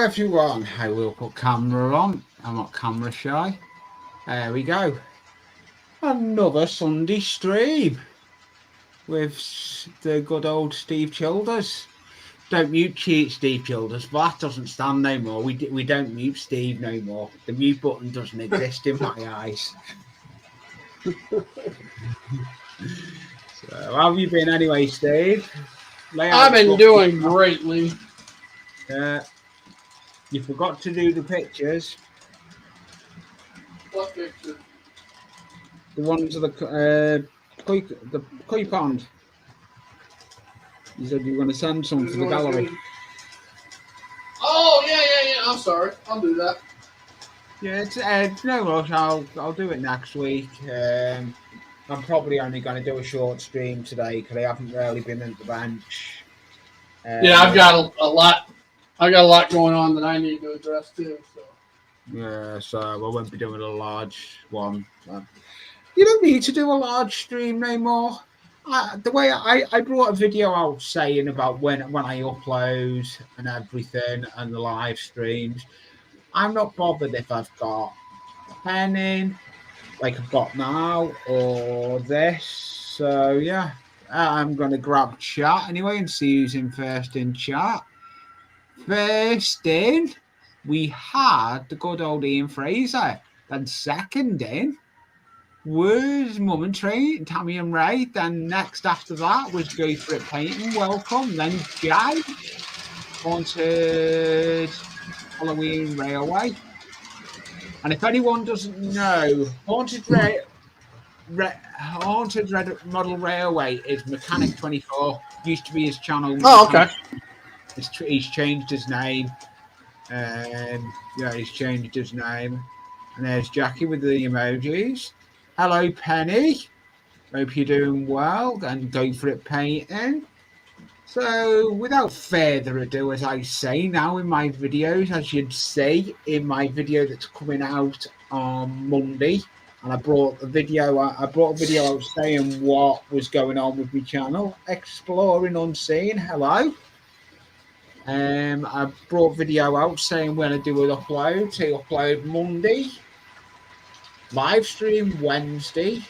everyone, I will put camera on. I'm not camera shy. There we go. Another Sunday stream with the good old Steve Childers. Don't mute cheat Steve Childers, but that doesn't stand no more. We don't mute Steve no more. The mute button doesn't exist in my eyes. So how have you been anyway, Steve? I've been doing greatly. You forgot to do the pictures. What picture? The ones of the koi pond. You said you were going to send some to the gallery. Oh yeah. I'm sorry. I'll do that. Yeah, it's no rush. I'll do it next week. I'm probably only going to do a short stream today because I haven't really been at the bench. Yeah, I've got a lot. I got a lot going on that I need to address too. So. Yeah, so I won't be doing a large one. You don't need to do a large stream no more. The way I brought a video out saying about when I upload and everything and the live streams. I'm not bothered if I've got pen in, like I've got now, or this. So yeah, I'm going to grab chat anyway and see who's in first in chat. First in, we had the good old Ian Fraser. Then second in was Mum and Tammy and Ray. Then next after that was Go For It Painting. Welcome. Then Jay. Haunted Halloween Railway. And if anyone doesn't know, Haunted Model Railway is Mechanic 24. Used to be his channel. Oh, okay. He's changed his name. He's changed his name. And there's Jackie with the emojis. Hello, Penny. Hope you're doing well. And Go For It Painting. So, without further ado, as I say now in my videos, as you'd see in my video that's coming out on Monday, and I brought a video out saying what was going on with my channel, Exploring Unseen. Hello. I brought a video out saying when I do an upload, to upload Monday, live stream Wednesday,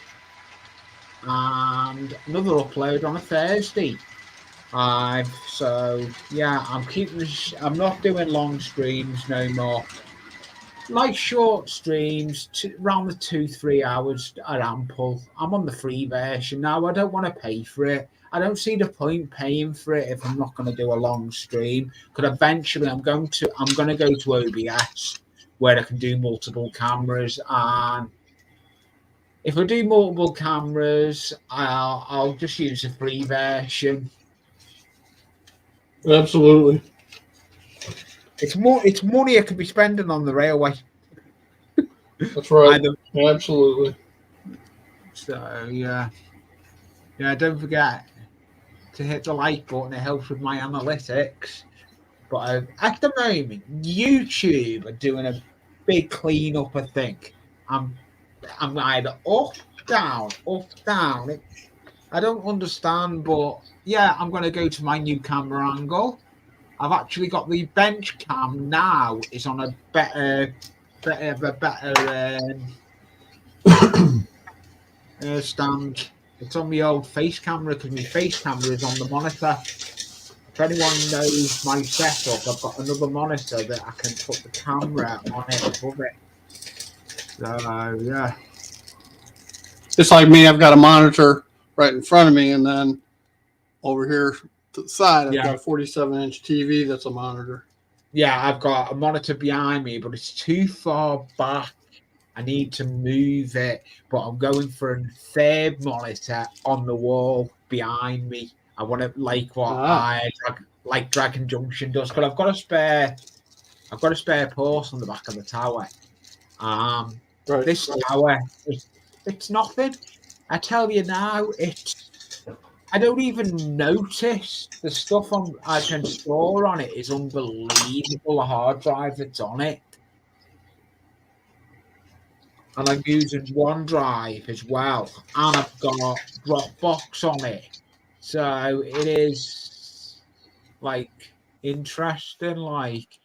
and another upload on a Thursday. So yeah, I'm not doing long streams no more. Like short streams, around the 2-3 hours are ample. I'm on the free version now. I don't want to pay for it. I don't see the point paying for it if I'm not going to do a long stream. Because eventually I'm going to go to OBS where I can do multiple cameras, and if I do multiple cameras, I'll just use the free version. Absolutely. It's money I could be spending on the railway. That's right. Absolutely. So yeah. Don't forget to hit the like button. It helps with my analytics. But at the moment, YouTube are doing a big cleanup. I think I'm either up, down. I don't understand, but yeah, I'm going to go to my new camera angle. I've actually got the bench cam now. It's on a better stand. It's on my old face camera because my face camera is on the monitor. If anyone knows my setup, I've got another monitor that I can put the camera on it above it. So yeah. It's like me. I've got a monitor right in front of me, and then over here to the side, I've got a 47-inch TV that's a monitor. Yeah, I've got a monitor behind me, but it's too far back. I need to move it, but I'm going for a third monitor on the wall behind me. I want to like what Dragon Junction does, but I've got a spare post on the back of the tower. Right. This tower, it's nothing. I tell you now, I don't even notice the stuff I can store on it is unbelievable. The hard drive that's on it. And I'm using OneDrive as well. And I've got Dropbox on it. So it is like interesting. Like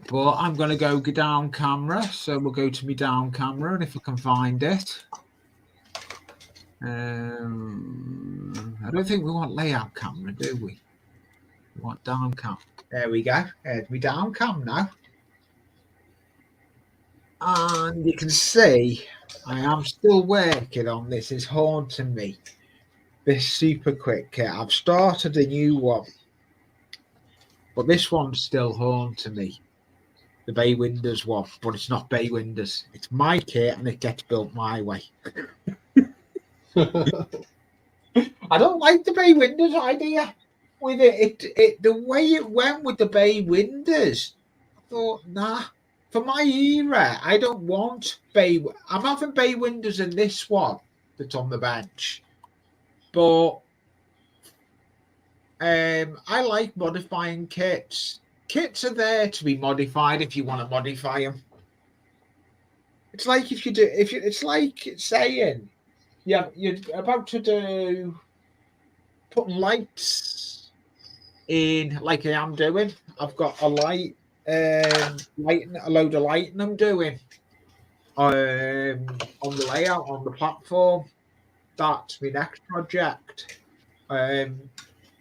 But I'm going to go down camera. So we'll go to me down camera, and if I can find it. I don't think we want layout camera, do we? We want down cam. There we go. There's me down cam now. And you can see I am still working on this. It's haunting me. This super quick kit. I've started a new one. But this one's still haunting me. The bay windows one. But it's not bay windows. It's my kit and it gets built my way. I don't like the bay windows idea. With it the way it went with the bay windows. I thought, nah. For my era, I don't want bay. I'm having bay windows in this one that's on the bench. But I like modifying kits. Kits are there to be modified if you want to modify them. It's like it's like saying, yeah, you're about to do putting lights in, like I am doing. I've got a lighting, a load of lighting I'm doing on the layout on the platform. That's my next project to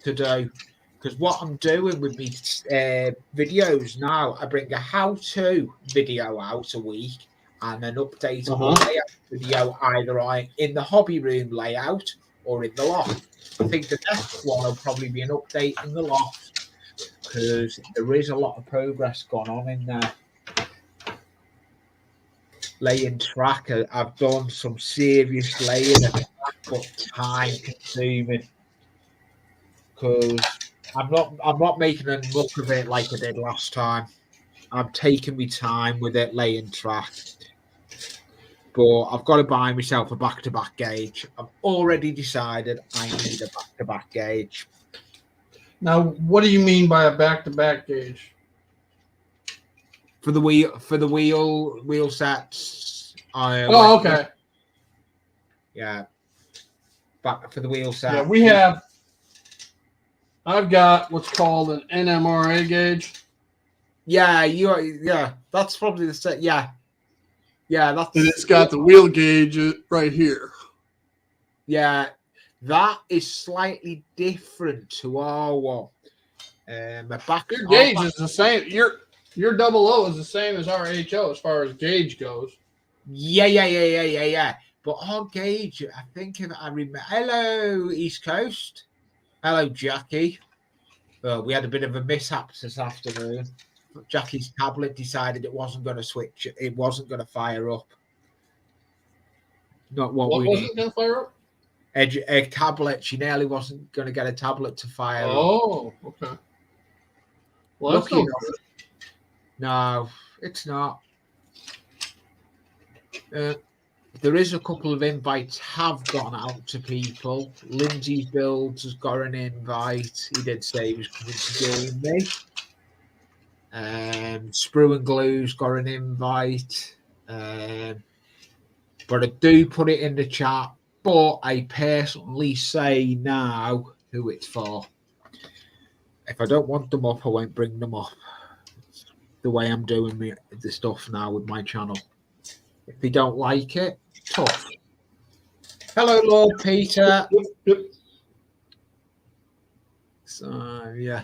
do. Because what I'm doing with me videos now, I bring a how-to video out a week and an update on the layout video, either in the hobby room layout or in the loft. I think the next one will probably be an update in the loft because there is a lot of progress going on in there. Laying track, I've done some serious laying of track, but time consuming because I'm not making a muck of it like I did last time. I'm taking my time with it, laying track. But I've got to buy myself a back-to-back gauge. I've already decided I need a back-to-back gauge. Now, what do you mean by a back-to-back gauge? For the wheel sets. Okay. Yeah. Back for the wheel set. Yeah, I've got what's called an NMRA gauge. Yeah, that's probably the set. Yeah, that's. And it's got the wheel gauge right here. Yeah, that is slightly different to our one. Your gauge is the same. Your double O is the same as our HO as far as gauge goes. Yeah. But our gauge, I think if I remember. Hello, East Coast. Hello, Jackie. We had a bit of a mishap this afternoon. Jackie's tablet decided it wasn't going to switch. It wasn't going to fire up. Not what we wasn't going to fire up? A tablet. She nearly wasn't going to get a tablet to fire up. Oh, okay. Well, that's Lucky enough. No, it's not. There is a couple of invites have gone out to people. Lindsay's Builds has got an invite. He did say he was coming to join me. Sprue and Glue's got an invite. But I do put it in the chat. But I personally say now who it's for. If I don't want them up, I won't bring them up. It's the way I'm doing the stuff now with my channel. If they don't like it, tough. Hello, Lord Peter. Yep. So, yeah.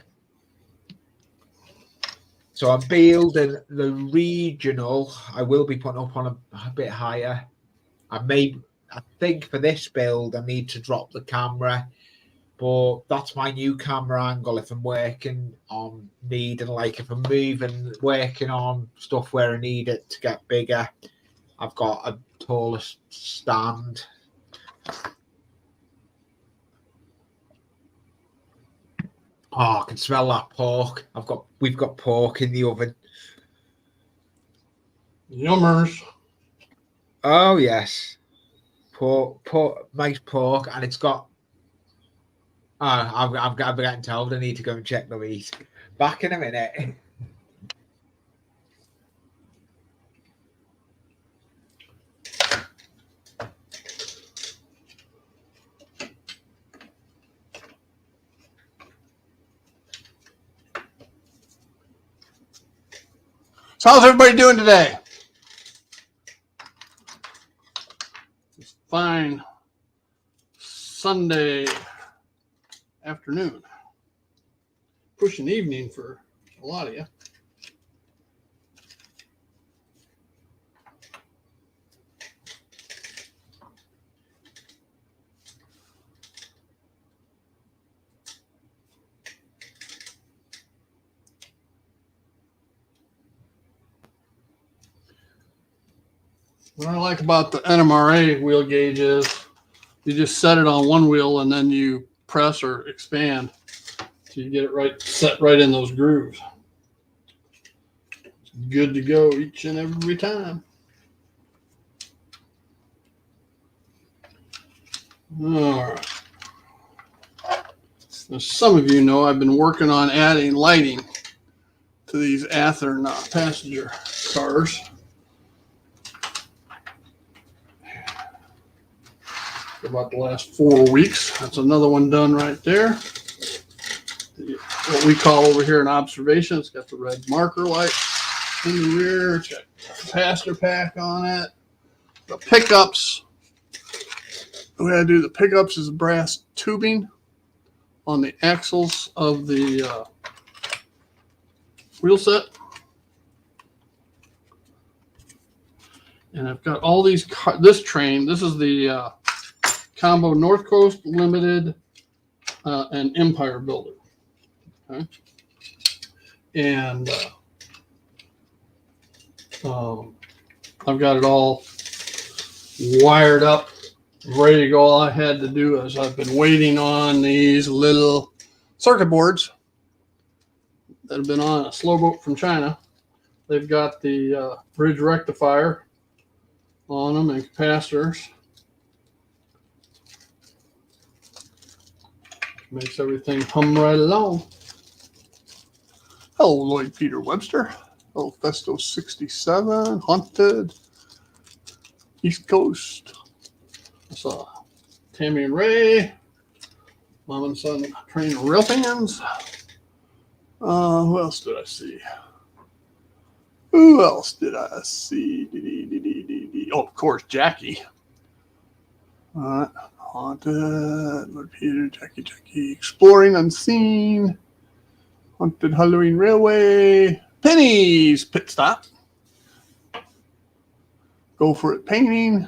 So I'm building the regional. I will be putting up on a bit higher. I think for this build, I need to drop the camera. But that's my new camera angle if I'm working on if I'm working on stuff where I need it to get bigger. I've got a taller stand. Oh, I can smell that pork. We've got pork in the oven. Yummers. Oh yes. Pork, nice pork, and it's got I'm getting told I need to go and check the meat. Back in a minute. So how's everybody doing today? It's fine Sunday afternoon. Pushing evening for a lot of you. What I like about the NMRA wheel gauge is you just set it on one wheel and then you press or expand so you get it right set right in those grooves. It's good to go each and every time. All right. As some of you know, I've been working on adding lighting to these Athearn passenger cars. For about the last 4 weeks. That's another one done right there. What we call over here an observation. It's got the red marker light in the rear. It's got a capacitor pack on it. The pickups. The way I do the pickups is brass tubing on the axles of the wheel set. And I've got all these, this train, this is the Combo North Coast Limited and Empire Builder. Okay. And I've got it all wired up, ready to go. All I had to do is I've been waiting on these little circuit boards that have been on a slow boat from China. They've got the bridge rectifier on them and capacitors. Makes everything hum right along. Hello, Lloyd Peter Webster. Hello, Festo 67, Haunted, East Coast. I saw Tammy and Ray, Mom and Son Train Real Fans. Who else did I see? Who else did I see? Oh, of course, Jackie. All right. Haunted, Lord Peter, Jackie, Exploring Unseen, Haunted Halloween Railway, Penny's Pit Stop, Go For It Painting,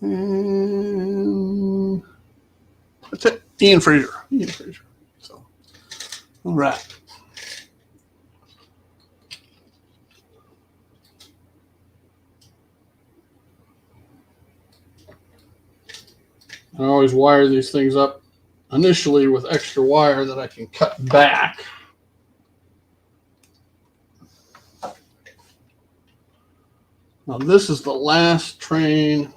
and that's it. Ian Fraser. So, all right. I always wire these things up initially with extra wire that I can cut back. Now this is the last train.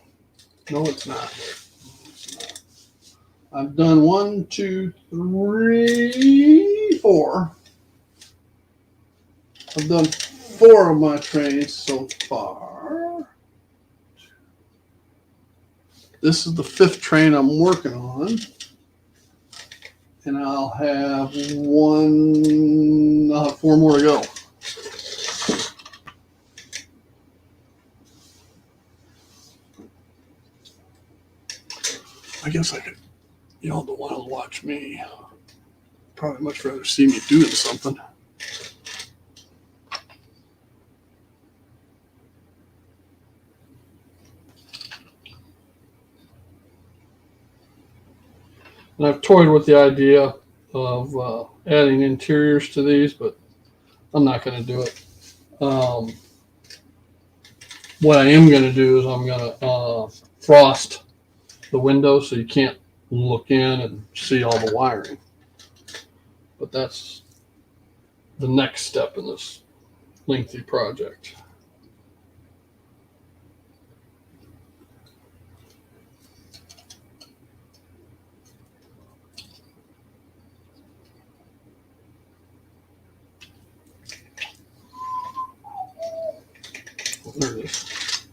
No, it's not. I've done 1, 2, 3, 4. I've done 4 of my trains so far. This is the 5th train I'm working on. And I'll have 4 more to go. I guess I could, y'all don't want to watch me. Probably much rather see me doing something. And I've toyed with the idea of adding interiors to these, but I'm not going to do it. What I am going to do is I'm going to frost the windows so you can't look in and see all the wiring. But that's the next step in this lengthy project. There it is.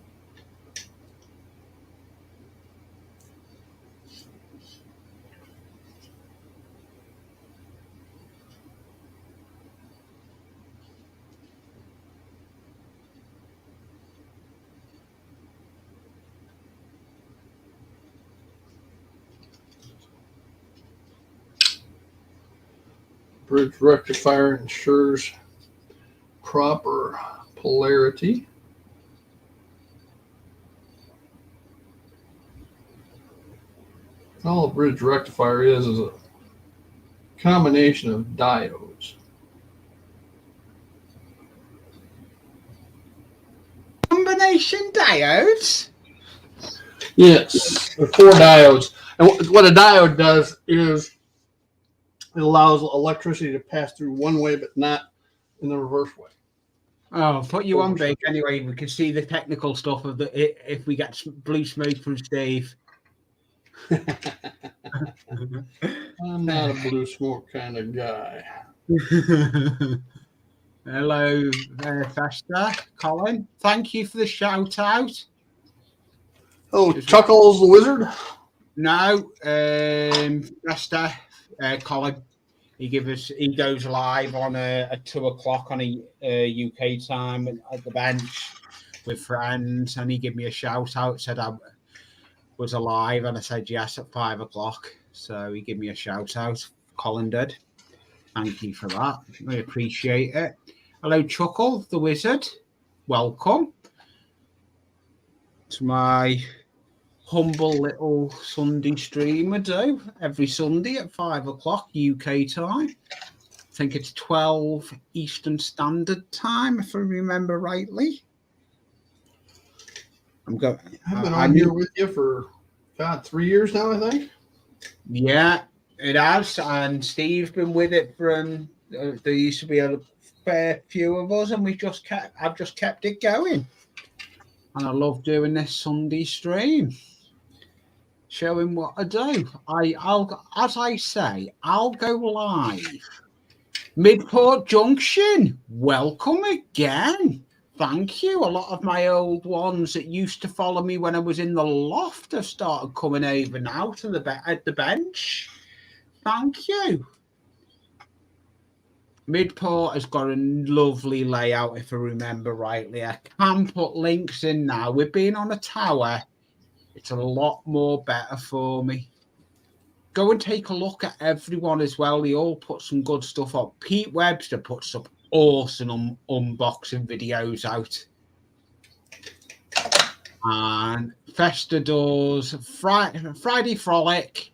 Bridge rectifier ensures proper polarity. All a bridge rectifier is a combination of diodes. Combination diodes? Yes, there are 4 diodes. And what a diode does is it allows electricity to pass through one way, but not in the reverse way. Oh, put you on big anyway. We can see the technical stuff of the if we get blue smoke from Steve. I'm not a blue smoke kind of guy. Hello, Festa, Colin. Thank you for the shout out. Oh, Chuckles the Wizard? No, Festa, Colin. He goes live on at 2:00 on a UK time at the bench with friends, and he gave me a shout out. Said I was alive, and I said yes at 5:00. So he gave me a shout out. Colin did. Thank you for that. I appreciate it. Hello, Chuckle the Wizard. Welcome to my humble little Sunday stream I do every Sunday at 5:00 UK time. I think it's 12 Eastern Standard Time, if I remember rightly. I've been on here with you for 3 years now, I think. Yeah, it has, and Steve's been with it from. There used to be a fair few of us, and I've just kept it going, and I love doing this Sunday stream, showing what I do. I'll go live. Midport Junction, welcome again. Thank you. A lot of my old ones that used to follow me when I was in the loft have started coming over now to at the bench. Thank you. Midport has got a lovely layout, if I remember rightly. I can put links in now. We've been on a tower. It's a lot more better for me. Go and take a look at everyone as well. They all put some good stuff up. Pete Webster put some awesome unboxing videos out. And Festa does Friday Frolic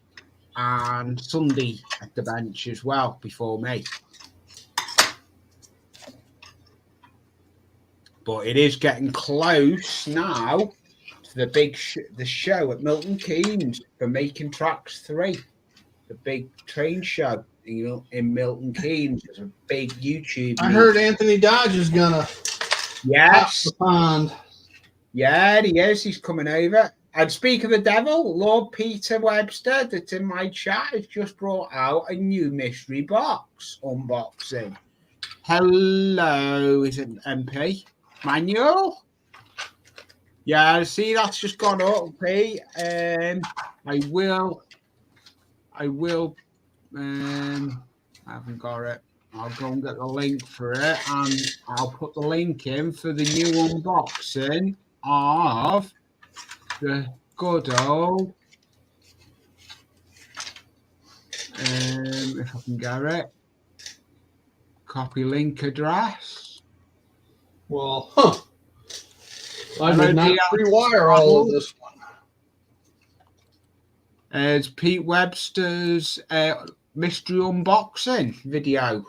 and Sunday at the bench as well before me. But it is getting close now to the big the show at Milton Keynes for Making Tracks 3. The big train show in Milton Keynes. It's a big YouTube. I heard Anthony Dodge is gonna yes the pond. Yeah, he is. He's coming over. And speak of the devil, Lord Peter Webster, that's in my chat, has just brought out a new mystery box unboxing. Hello, is it MP? Manual? Yeah, see, that's just gone up, Pete. I haven't got it. I'll go and get the link for it, and I'll put the link in for the new unboxing of the good old, if I can get it, copy link address. Well, I did not pre-wire all of this one. It's Pete Webster's mystery unboxing video.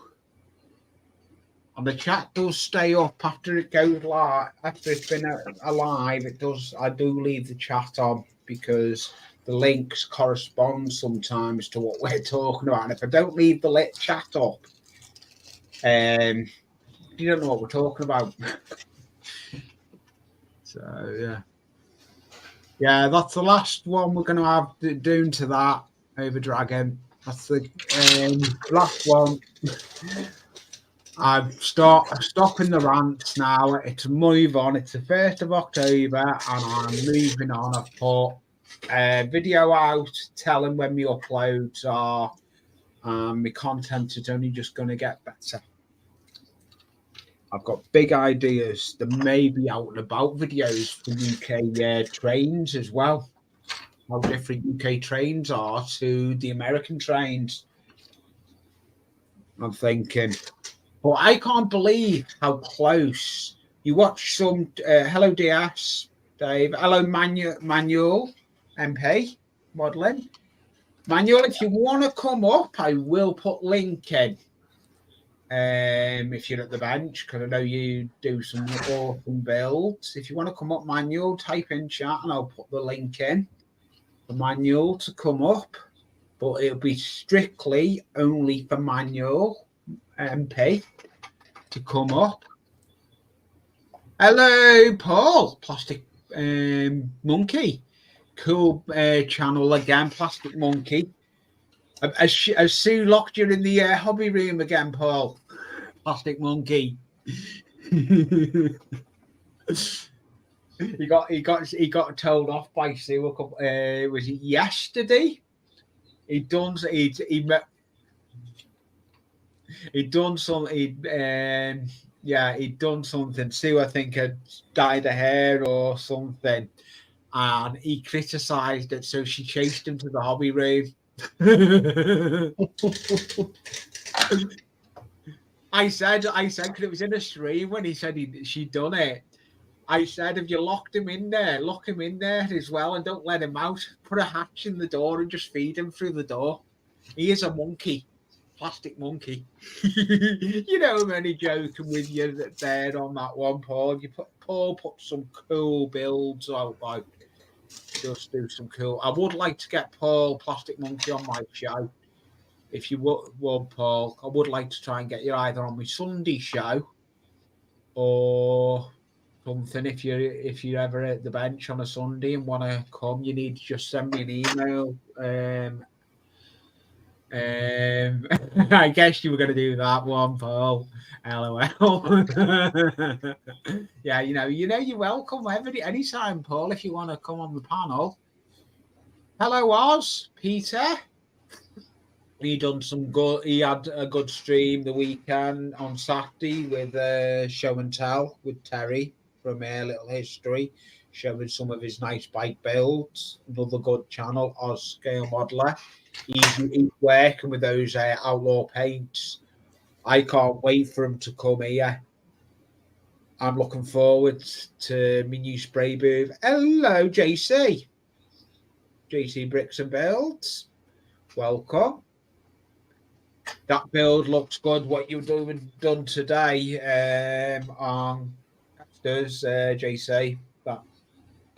And the chat does stay up after it goes live. After it's been alive, it does. I do leave the chat on because the links correspond sometimes to what we're talking about. And if I don't leave the lit chat up, you don't know what we're talking about. So yeah, that's the last one we're going to have doing to that over Dragon. That's the last one. I'm stopping the rants now. It's a move on. It's the 1st of October, and I'm moving on. I've put a video out telling when my uploads are. My content is only just going to get better. I've got big ideas. There may be out and about videos for UK trains as well. How different UK trains are to the American trains. I'm thinking. But I can't believe how close. You watch some. Hello, DS, Dave. Hello, Manuel, MP, modelling. Manuel, if you want to come up, I will put link in. If you're at the bench, because I know you do some awesome builds. If you want to come up, Manuel, type in chat and I'll put the link in for Manuel to come up. But it'll be strictly only for Manuel MP to come up. Hello, Paul, Plastic Monkey. Cool channel again, Plastic Monkey. Has Sue locked you in the hobby room again, Paul? Plastic Monkey. he got told off by Sue a couple. Was it yesterday? He'd done something. Sue, I think, had dyed her hair or something, and he criticised it. So she chased him to the hobby room. I said, because it was in a stream when he said she'd done it. I said, if you locked him in there, lock him in there as well, and don't let him out. Put a hatch in the door and just feed him through the door. He is a monkey, Plastic Monkey. You know, I'm only joking with you there on that one, Paul. Paul put some cool builds out, like just do some cool. I would like to get Paul, Plastic Monkey, on my show. If you would, Paul, I would like to try and get you either on my Sunday show or something. If you're ever at the bench on a Sunday and want to come, you need to just send me an email. I guess you were going to do that one, Paul. LOL. Yeah, you're welcome anytime, Paul, if you want to come on the panel. Hello, Oz, Peter. He had a good stream the weekend on Saturday with show and tell with Terry from Little History, showing some of his nice bike builds. Another good channel, Oz Scale Modeler. He's working with those outlaw paints. I can't wait for him to come here. I'm looking forward to my new spray booth. Hello, JC. JC Bricks and Builds. Welcome. That build looks good. What you've done today on does JC, that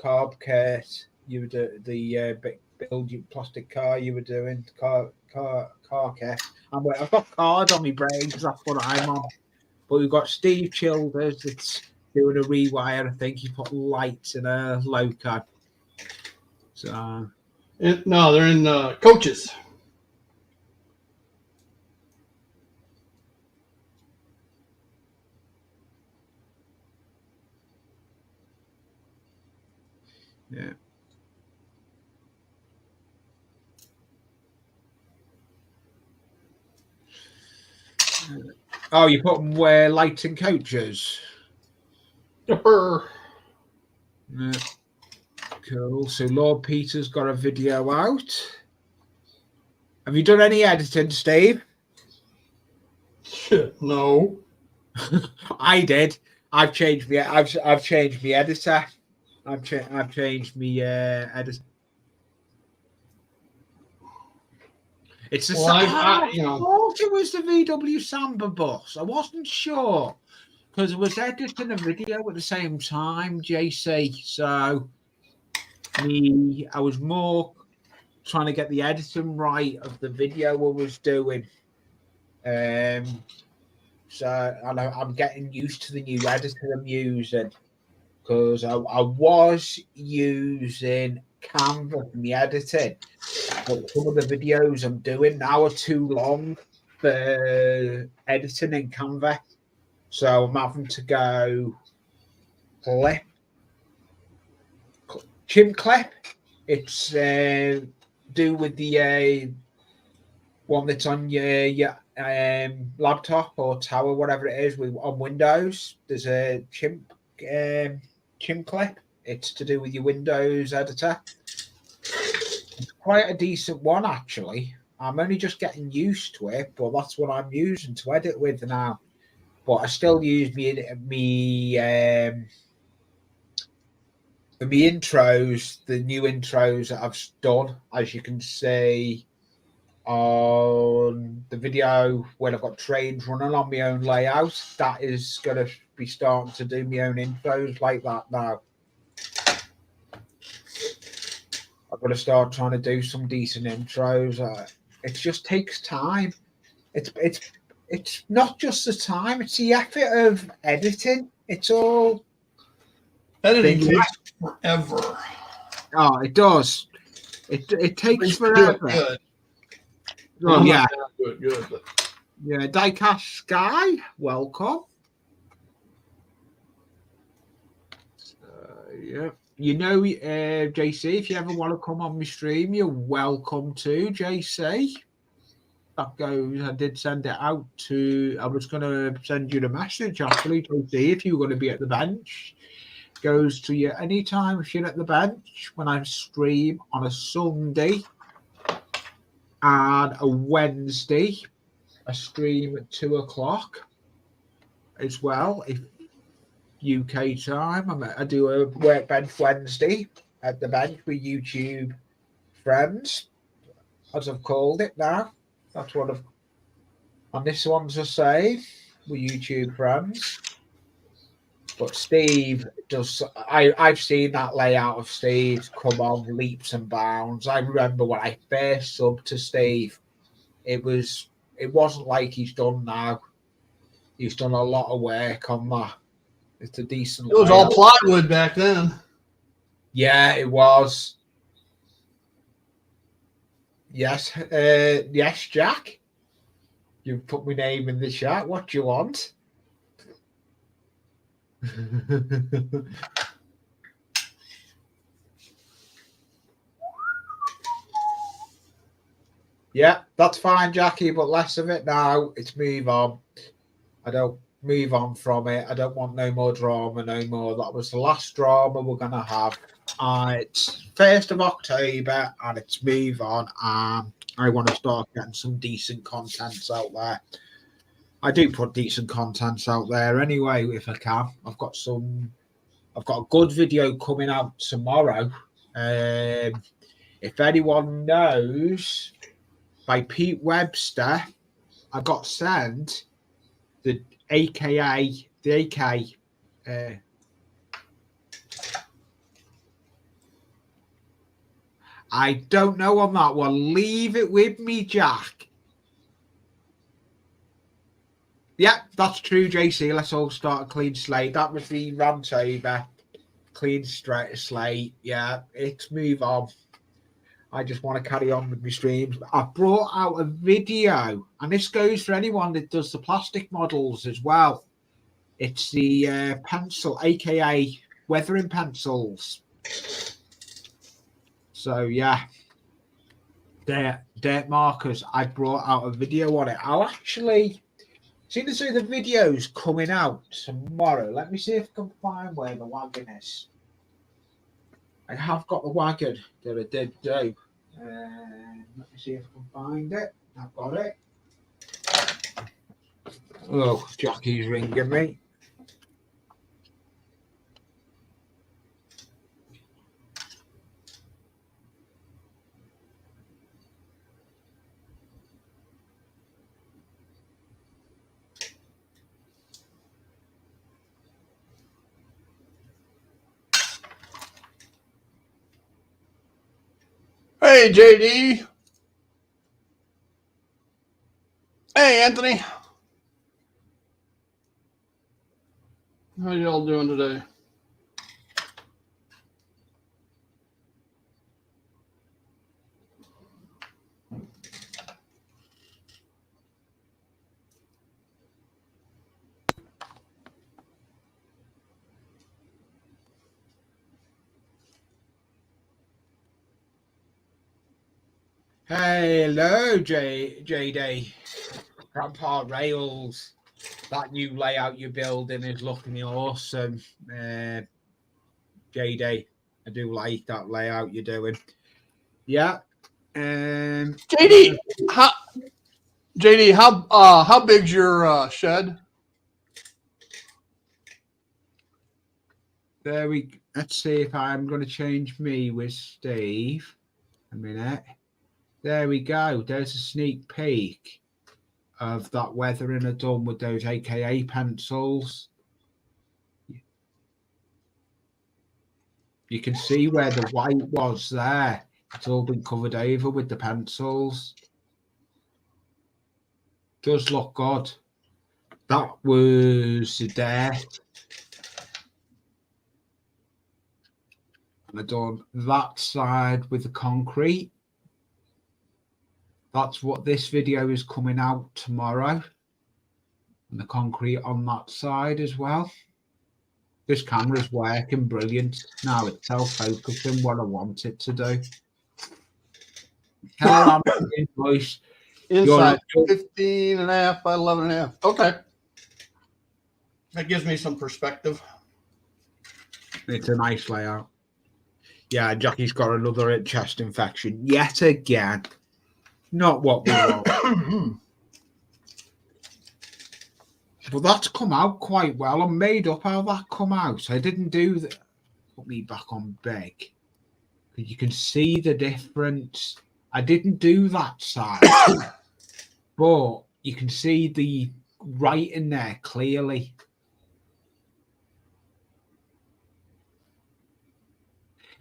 carb kit, you were the build your plastic car you were doing, car kit. I've got cards on my brain because that's what I'm on. But we've got Steve Childers that's doing a rewire. I think he put lights in a loco. So No, they're in coaches. yeah. Oh, you put them where lights and coaches. Yipper. Yeah. Cool. So Lord Peter's got a video out. Have you done any editing, Steve? No. I did. I've changed my editor. I've changed my editor. It's the I thought it was the VW Samba bus. I wasn't sure because I was editing a video at the same time, JC. So I was more trying to get the editing right of the video I was doing. So I'm getting used to the new editor I'm using because I was using Canva for my editing, but some of the videos I'm doing now are too long for editing in Canva, so I'm having to go chimp clip. It's do with the one that's on your laptop or tower, whatever it is, on Windows. There's a chimp clip. It's to do with your Windows editor. It's quite a decent one, actually. I'm only just getting used to it, but that's what I'm using to edit with now. But I still use me intros, the new intros that I've done, as you can see on the video when I've got trains running on my own layout. That is going to be starting to do my own intros like that now. I'm going to start trying to do some decent intros. It just takes time. It's not just the time; it's the effort of editing. It's all Editing takes forever. Oh, it does. It takes forever. Good. Oh yeah, do it good. But... yeah. Diecast Sky, welcome. Yeah, you know, JC, if you ever want to come on my stream, you're welcome to, JC. That goes. I did send it out to. I was going to send you the message actually, JC, if you were going to be at the bench. Goes to you anytime if you're at the bench when I stream on a Sunday and a Wednesday. I stream at 2:00 as well. If UK time, I do a workbench Wednesday at the bench with YouTube Friends, as I've called it now. That's what I've. And this one's a save with YouTube Friends. But Steve does. I've seen that layout of Steve come on leaps and bounds. I remember when I first subbed to Steve, it wasn't like he's done now. He's done a lot of work on that. It's a decent. It was all plywood back then. Yeah, it was. Yes, yes, Jack. You put my name in the chat. What do you want? Yeah, that's fine, Jackie, but less of it now. It's move on. I don't move on from it. I don't want no more drama, no more. That was the last drama we're going to have. It's 1st of October and it's move on. And I want to start getting some decent contents out there. I do put decent contents out there anyway, if I can. I've got a good video coming out tomorrow. If anyone knows, by Pete Webster, I got sent the AK. I don't know on that one. Leave it with me, Jack. Yeah, that's true, JC. Let's all start a clean slate. That was the rant over. Clean slate. Yeah, it's move on. I just want to carry on with my streams. I brought out a video, and this goes for anyone that does the plastic models as well. It's the pencil, aka weathering pencils. So yeah, dirt markers. I brought out a video on it. I'll actually see the videos coming out tomorrow. Let me see if I can find where the wagon is. I have got the wagon that I did do. Let me see if I can find it. I've got it. Oh, Jackie's ringing me. Hey, JD. Hey, Anthony. How y'all doing today? Hello, JD. Rampart Rails. That new layout you're building is looking awesome. JD, I do like that layout you're doing. Yeah, JD, how big's your shed? There we. Let's see if I'm going to change me with Steve. A minute. There we go. There's a sneak peek of that weathering I've done with those AKA pencils. You can see where the white was there. It's all been covered over with the pencils. Does look good. That was there. And I've done that side with the concrete. That's what this video is coming out tomorrow. And the concrete on that side as well. This camera's working brilliant. Now it's self-focusing what I want it to do. Hello, I'm voice. Inside 15 and a half by 11 and a half. Okay. That gives me some perspective. It's a nice layout. Yeah, Jackie's got another chest infection yet again. Not what we want. But that's come out quite well. I'm made up how that come out. I didn't do that. Put me back on big. You can see the difference. I didn't do that side. But you can see the writing there clearly.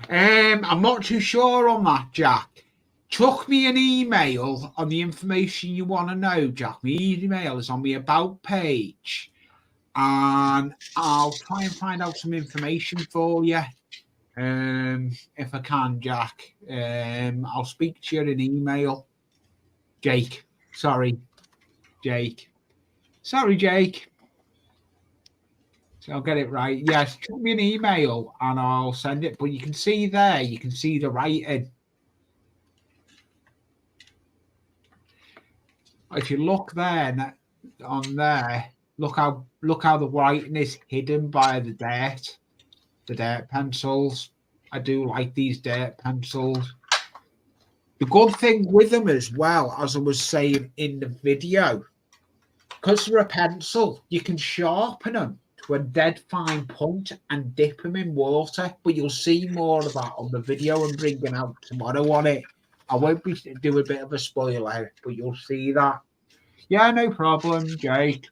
I'm not too sure on that, Jack. Chuck me an email on the information you want to know, Jack. My email is on the About page. And I'll try and find out some information for you. If I can, Jack. I'll speak to you in email. Jake. Sorry, Jake. Sorry, Jake. So I'll get it right. Yes, send me an email and I'll send it. But you can see there, you can see the writing. If you look there on there, look how the writing is hidden by the dirt pencils. I do like these dirt pencils. The good thing with them as well, as I was saying in the video, because they're a pencil, you can sharpen them to a dead fine point and dip them in water. But you'll see more of that on the video I'm bringing out tomorrow on it. I won't be do a bit of a spoiler, but you'll see that. Yeah, no problem, Jake.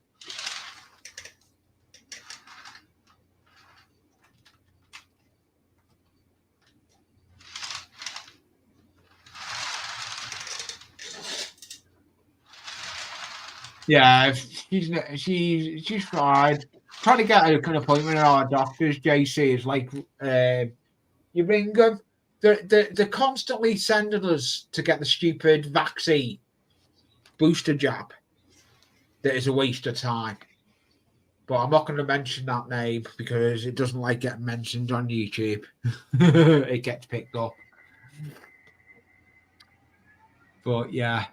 Yeah, she's fine. Trying to get an appointment at our doctors, JC, is like you ring them. They're constantly sending us to get the stupid vaccine booster jab. That is a waste of time. But I'm not going to mention that name because it doesn't like getting mentioned on YouTube. It gets picked up. But yeah.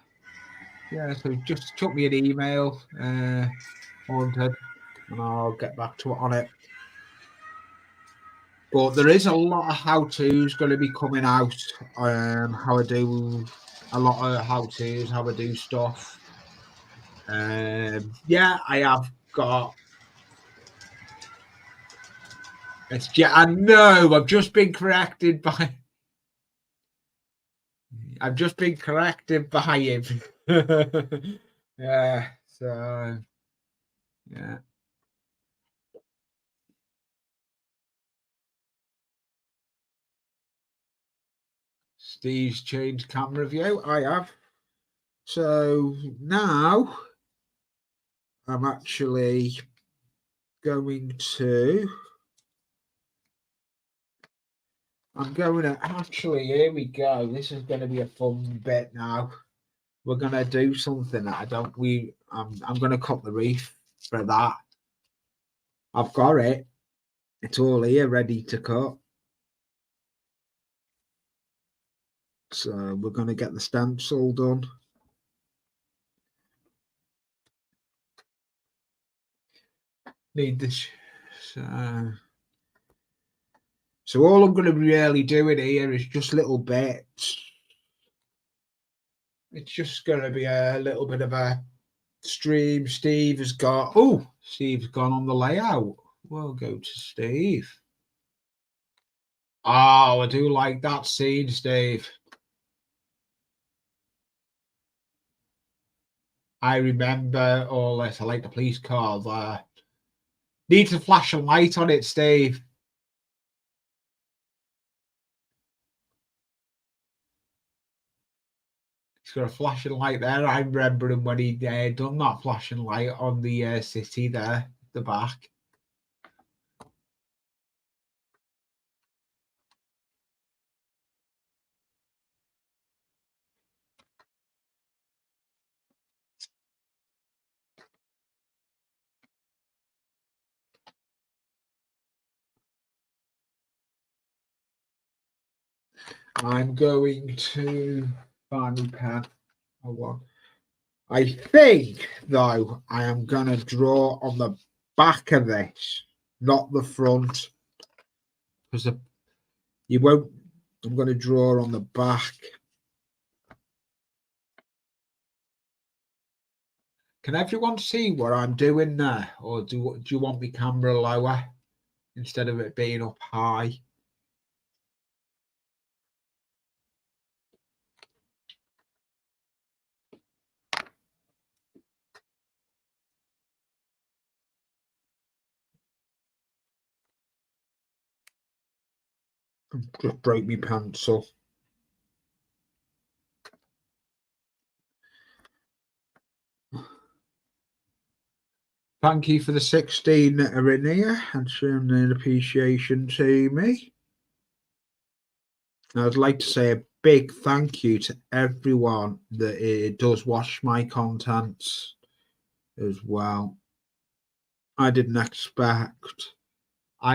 Yeah, so just chuck me an email, Haunted, and I'll get back to it on it. But there is a lot of how-tos going to be coming out. How I do a lot of how-tos, how I do stuff. Yeah, I have got. I know. I've just been corrected by. I've just been corrected by him. Yeah. So. Yeah. Steve's changed camera view. I have. So now I'm actually going to. Actually, here we go. This is going to be a fun bit now. We're going to do something that I'm going to cut the reef for that. I've got it. It's all here ready to cut. So we're going to get the stencil done. Need this. So all I'm going to be really doing here is just little bits. It's just going to be a little bit of a stream. Steve's gone on the layout. We'll go to Steve. Oh, I do like that scene, Steve. I remember all this. I like the police car there. Need to flash a light on it, Steve. He's got a flashing light there. I remember him when he done that flashing light on the city there at the back. I'm going to find my pen. Hold on. I think, though, I am going to draw on the back of this, not the front. Because you won't. I'm going to draw on the back. Can everyone see what I'm doing there? Or do you want the camera lower instead of it being up high? Just break my pencil. Thank you for the 16 that are in here and showing an appreciation to me. I'd like to say a big thank you to everyone that does watch my contents as well. I didn't expect,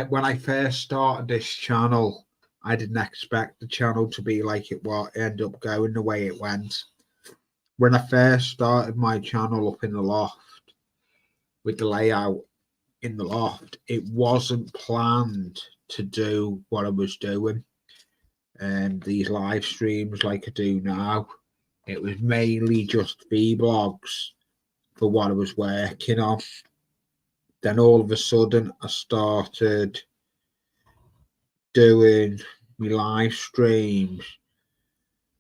when I first started this channel, I didn't expect the channel to be like it ended up going the way it went. When I first started my channel up in the loft, with the layout in the loft, it wasn't planned to do what I was doing and these live streams like I do now. It was mainly just vlogs for what I was working on. Then all of a sudden I started doing my live streams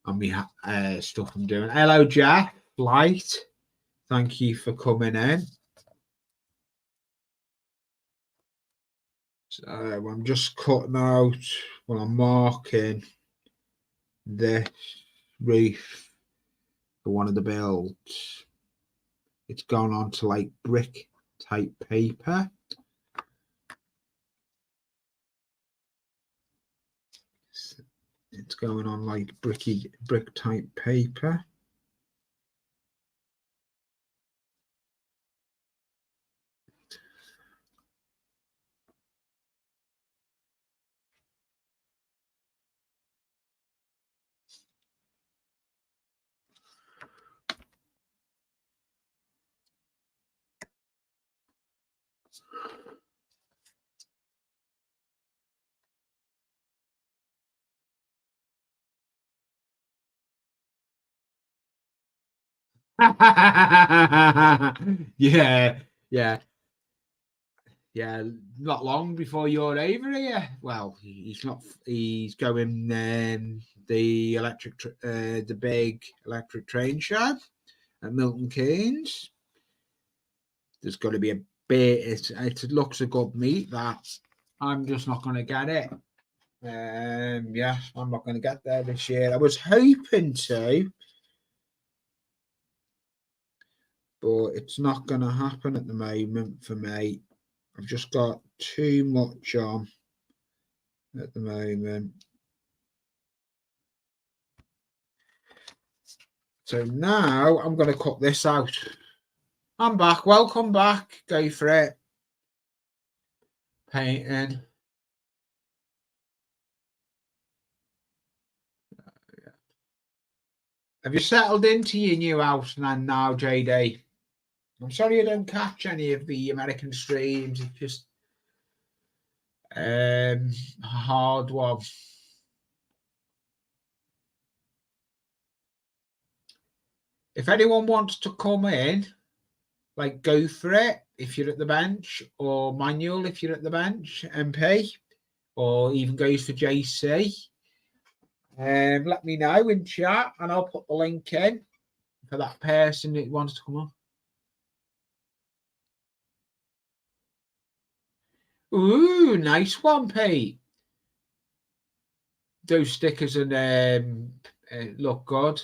and my stuff I'm doing. Hello Jeff Light, thank you for coming in. So I'm just cutting out, well, I'm marking this roof for one of the builds. It's gone on to like brick type paper. It's going on like brick type paper. Yeah, yeah, yeah. Not long before you're over here. Well, he's not. He's going the the big electric train show at Milton Keynes. There's going to be a bit. It looks a good meet. That I'm just not going to get it. Yeah, I'm not going to get there this year. I was hoping to, but it's not going to happen at the moment for me. I've just got too much on at the moment. So now I'm going to cut this out. I'm back. Welcome back. Go for it. Painting. Have you settled into your new house now, JD? I'm sorry I don't catch any of the American streams. It's just a hard one. If anyone wants to come in, like, go for it if you're at the bench, or Manuel if you're at the bench, MP, or even goes for JC. Let me know in chat, and I'll put the link in for that person that wants to come on. Ooh, nice one, Pete. Those stickers and look good.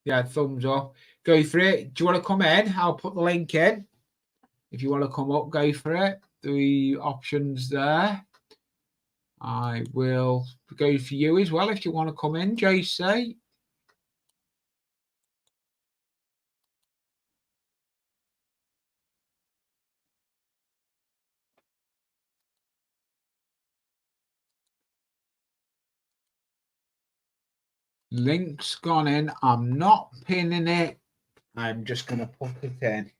Yeah, thumbs up. Go for it. Do you want to come in? I'll put the link in. If you want to come up, go for it. The options there. I will go for you as well if you want to come in, JC. Link's gone in. I'm not pinning it. I'm just going to put it in.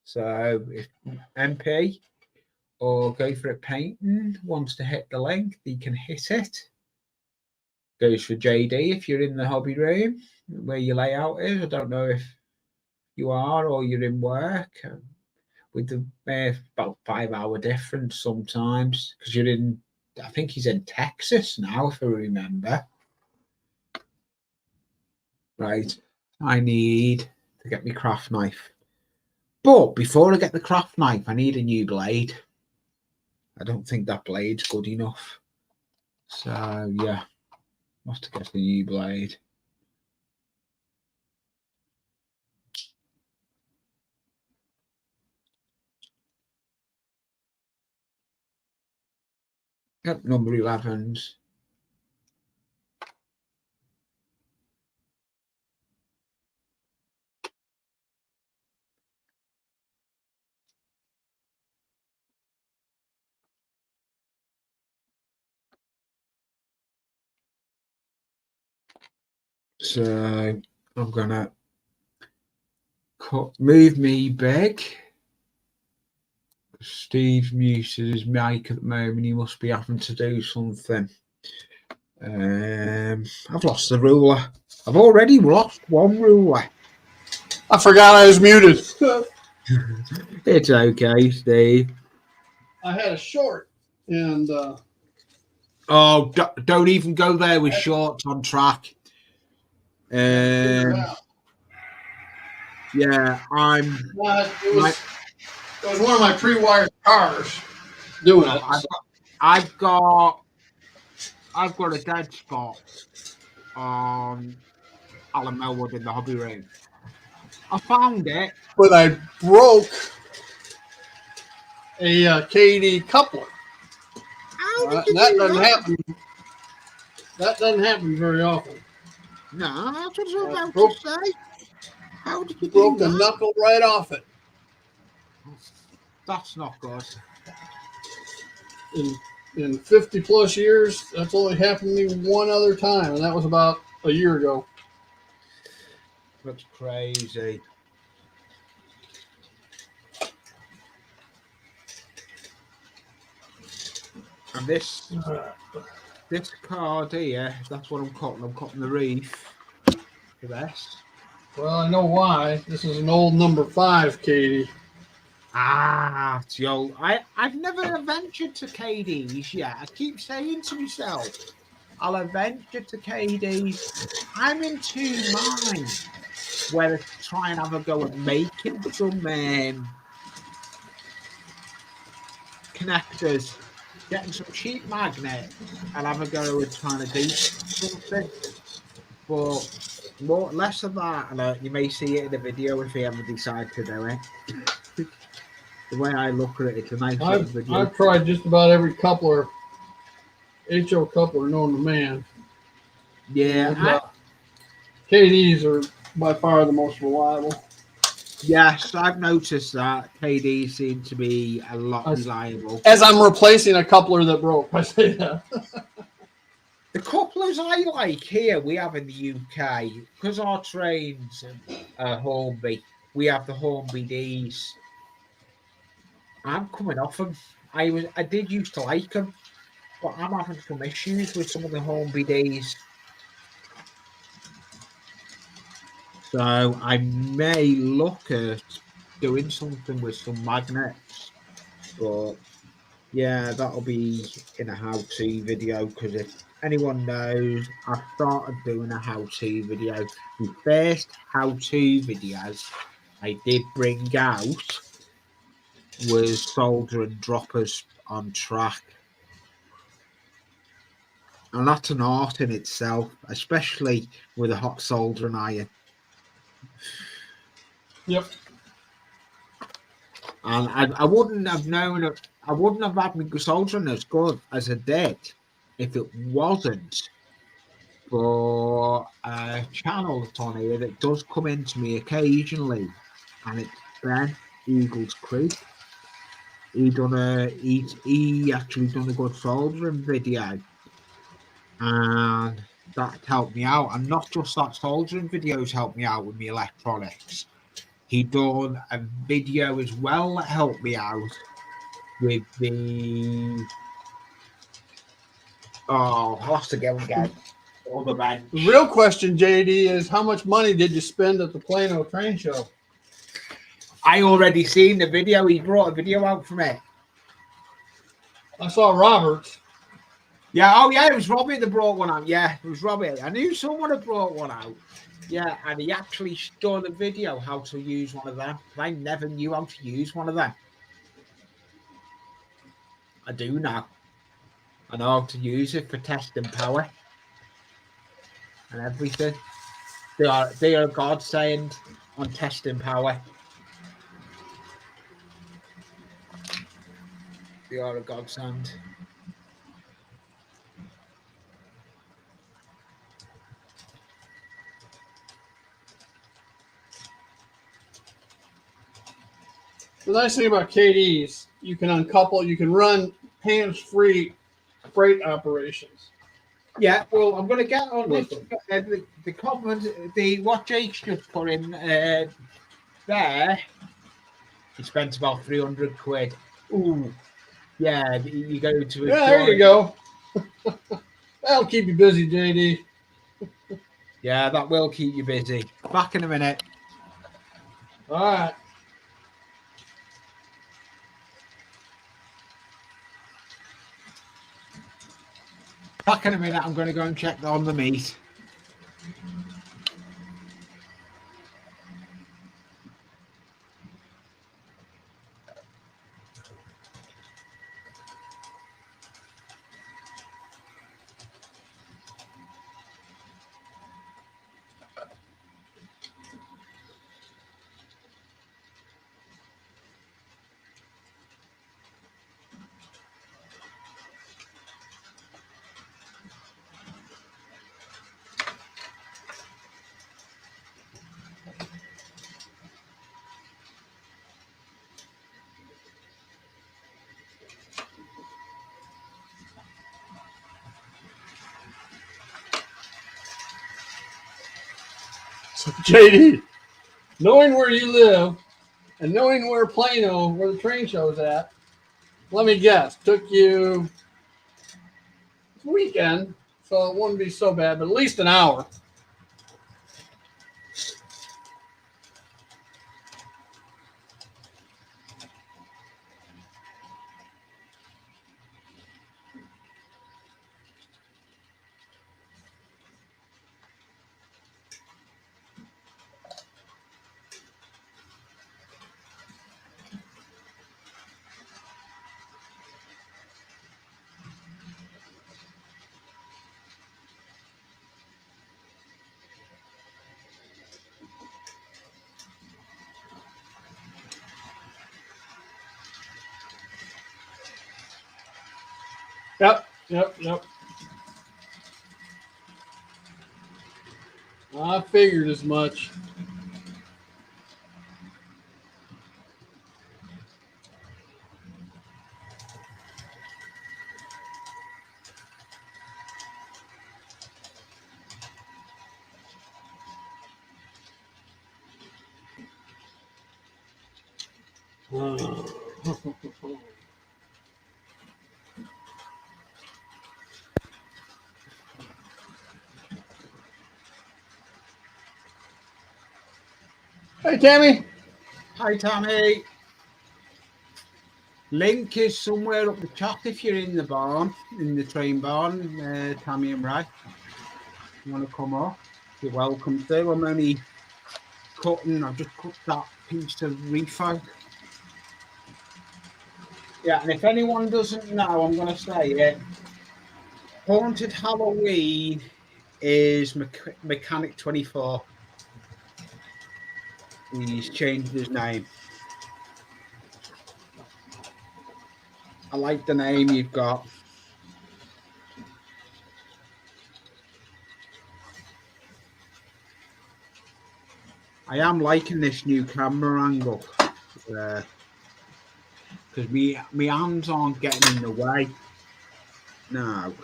So if MP or go for it painting wants to hit the link, he can hit it. Goes for JD if you're in the hobby room where your layout is. I don't know if you are or you're in work. With the about 5 hour difference sometimes, because you're in, I think he's in Texas now, if I remember. Right, I need to get my craft knife. But before I get the craft knife, I need a new blade. I don't think that blade's good enough. So, yeah, I have to get the new blade. Yep, number 11s. So I'm gonna move me big. Steve's muted his mic at the moment. He must be having to do something. I've lost the ruler. I've already lost one ruler. I forgot I was muted. It's okay, Steve. I had a short, and oh, don't even go there with shorts on track. Yeah, I'm. It was one of my pre-wired cars doing it. I've got a dead spot on Alan Melwood in the hobby room. I found it, but I broke a KD coupler. That doesn't happen. That doesn't happen very often. No, that's what I was about to say. How did you broke the knuckle right off it? That's not good. In 50 plus years, that's only happened to me one other time, and that was about a year ago. That's crazy. And this card here, that's what I'm cutting. I'm cutting the reef for this. Well, I know why. This is an old number 5, Katie. Ah, it's the old. I've never ventured to KDs yet. I keep saying to myself, I'll venture to KDs. I'm in two minds whether to try and have a go at making some connectors, getting some cheap magnet, and have a go at trying to do something. But less of that, and you may see it in the video if you ever decide to do it. The way I look at it, it's a nice little video. I've tried just about every coupler, HO coupler known to man. Yeah. And, KDs are by far the most reliable. Yes, I've noticed that KDs seem to be a lot reliable. As I'm replacing a coupler that broke, I say that. The couplers I like here, we have in the UK, because our trains are Hornby, we have the Hornby Ds. I'm coming off them. I did used to like them, but I'm having some issues with some of the Hornby Ds. So I may look at doing something with some magnets, but yeah, that'll be in a how-to video, because if anyone knows, I started doing a how-to video. The first how-to videos I did bring out was soldering droppers on track. And that's an art in itself, especially with a hot soldering iron. Yep. And I wouldn't have known, I wouldn't have had my soldering as good as I did if it wasn't for a channel that's on here that does come into me occasionally, and it's Ben Eagles Creek. He actually done a good soldering video, and that helped me out. And not just that, soldering videos helped me out with my electronics. He done a video as well that helped me out with the I'll have to go again. All the bench. The real question, JD, is how much money did you spend at the Plano train show? I already seen the video. He brought a video out from it. I saw Roberts. Yeah, oh yeah, it was Robbie that brought one out. Yeah, it was Robbie. I knew someone had brought one out. Yeah, and he actually done a video how to use one of them. I never knew how to use one of them. I do now. I know how to use it for testing power and everything. They are a godsend on testing power. They are a godsend. The nice thing about KDs, you can uncouple, you can run hands-free freight operations. Yeah, well, I'm going to get on this. The comment, what Jake's just put in there, he spent about 300 quid. Ooh, yeah, you go to a Yeah, there you go. That'll keep you busy, JD. Yeah, that will keep you busy. Back in a minute. All right. Back in a minute. I'm going to go and check on the meat. So, JD, knowing where you live and knowing where Plano, where the train show is at, let me guess, took you a weekend, so it wouldn't be so bad, but at least an hour. Yep. I figured as much. Hey, Tammy. Hi, Tammy. Link is somewhere up the top if you're in the barn, in the train barn, Tammy and Ray. You want to come up? You're welcome to. I'm only cutting, I've just cut that piece of reef out. Yeah, and if anyone doesn't know, I'm going to say it. Haunted Halloween is Mechanic 24. He's changed his name. I like the name you've got. I am liking this new camera angle because my hands aren't getting in the way. No.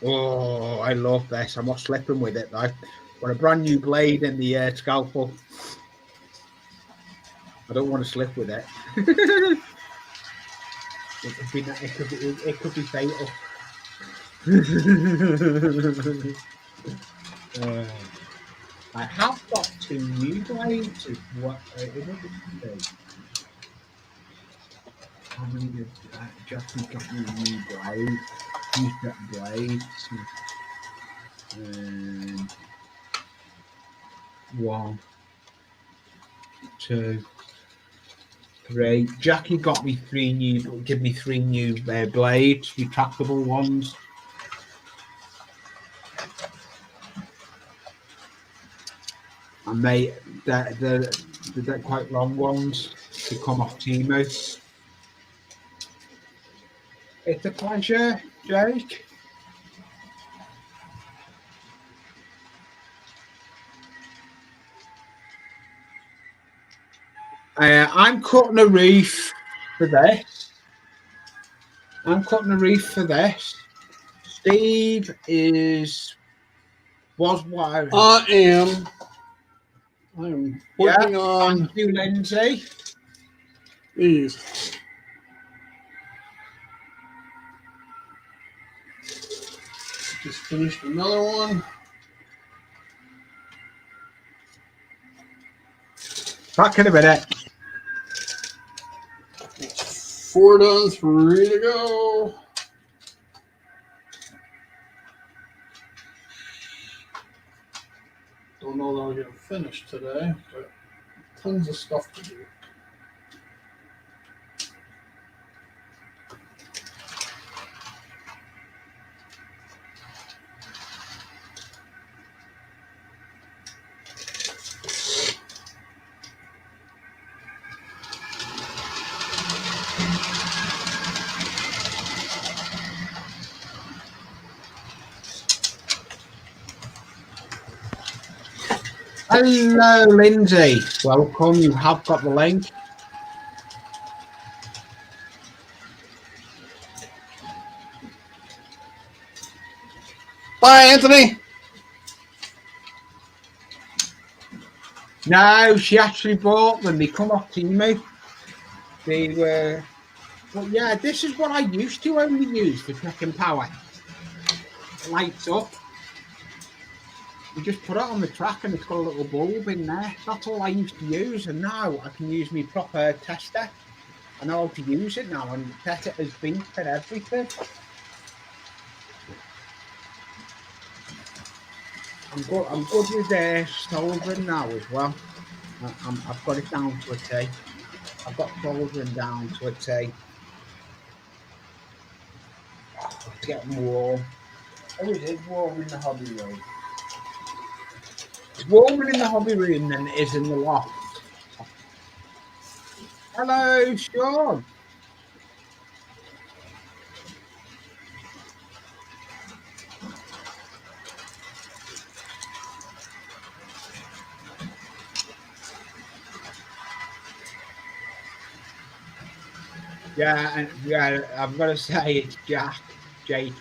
Oh, I love this. I'm not slipping with it though. Got a brand new blade in the scalpel. I don't want to slip with it. It could be fatal. I have got 2 new blades. What it would be. How many did Justin got me a new blade? He's got blades. 1, 2, 3. Jackie got me 3 new. Give me 3 new blades, retractable ones. And they're quite long ones to come off Timo. It's a pleasure, Jake. I'm cutting a reef for this. Steve was what I am working on. Thank you, Lindsay. These. Just finished another one. Back in a minute. 4 done, 3 to go. Don't know that I'll get them finished today, but tons of stuff to do. Hello, Lindsay. Welcome. You have got the link. Bye, Anthony. No, she actually bought them. They come off Timo. They were. But yeah, this is what I used to only use for checking power. It lights up. You just put it on the track and it's got a little bulb in there. That's all I used to use. And now I can use my proper tester. I know how to use it now and set it as beep and everything. I'm good with soldering now as well. I've got it down to a T. I've got soldering down to a T. Oh, it's getting warm. Oh, it is warm in the hobby room. It's warmer in the hobby room than it is in the loft. Hello, Sean. Yeah, I've got to say it's Jake.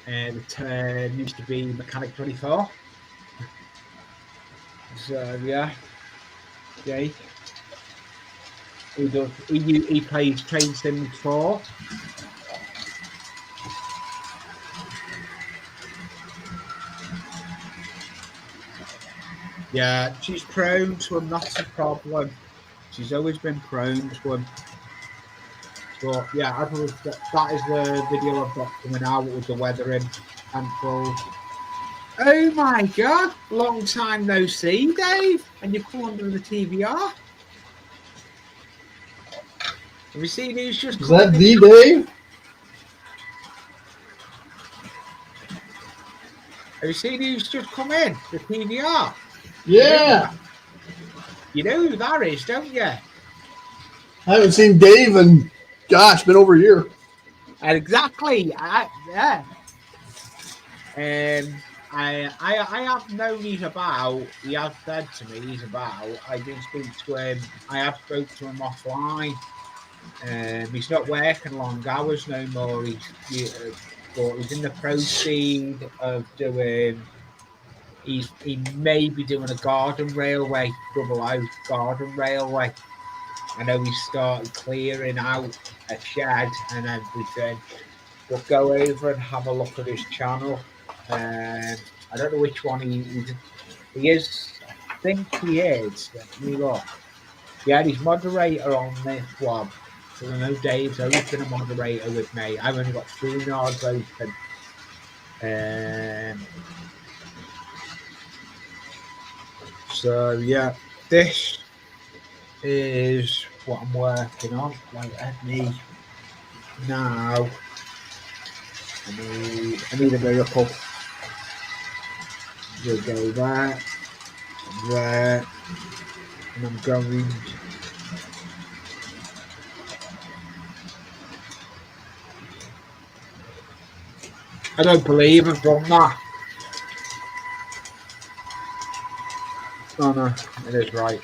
The term used to be Mechanic 24. So yeah, Jake. He plays Train Sims 4. Yeah, she's prone to them. That's the problem. She's always been prone to them. But yeah, that is the video I've got coming out with the weathering pencils. Oh my God! Long time no see, Dave. And you come under the TVR. Have you seen who's just Is come that in? the Dave? Have you seen who's just come in? The TVR. Yeah. You know who that is, don't you? I haven't seen Dave in, gosh, been over a year. Exactly. Yeah. I have known he's about. He has said to me he's about. I did speak to him. I have spoke to him offline. He's not working long hours no more. But he's in the proceed of doing. He may be doing a garden railway, double out garden railway. I know he started clearing out a shed and everything. But go over and have a look at his channel. I don't know which one he is. I think he is. Let me look. Yeah, he's moderator on this one. Because I know Dave's always been a moderator with me. I've only got 3 yards open. So yeah, this is what I'm working on. Like let me now. I need a miracle. We'll go there, and I'm going. I don't believe I've done that. Oh no, it is right.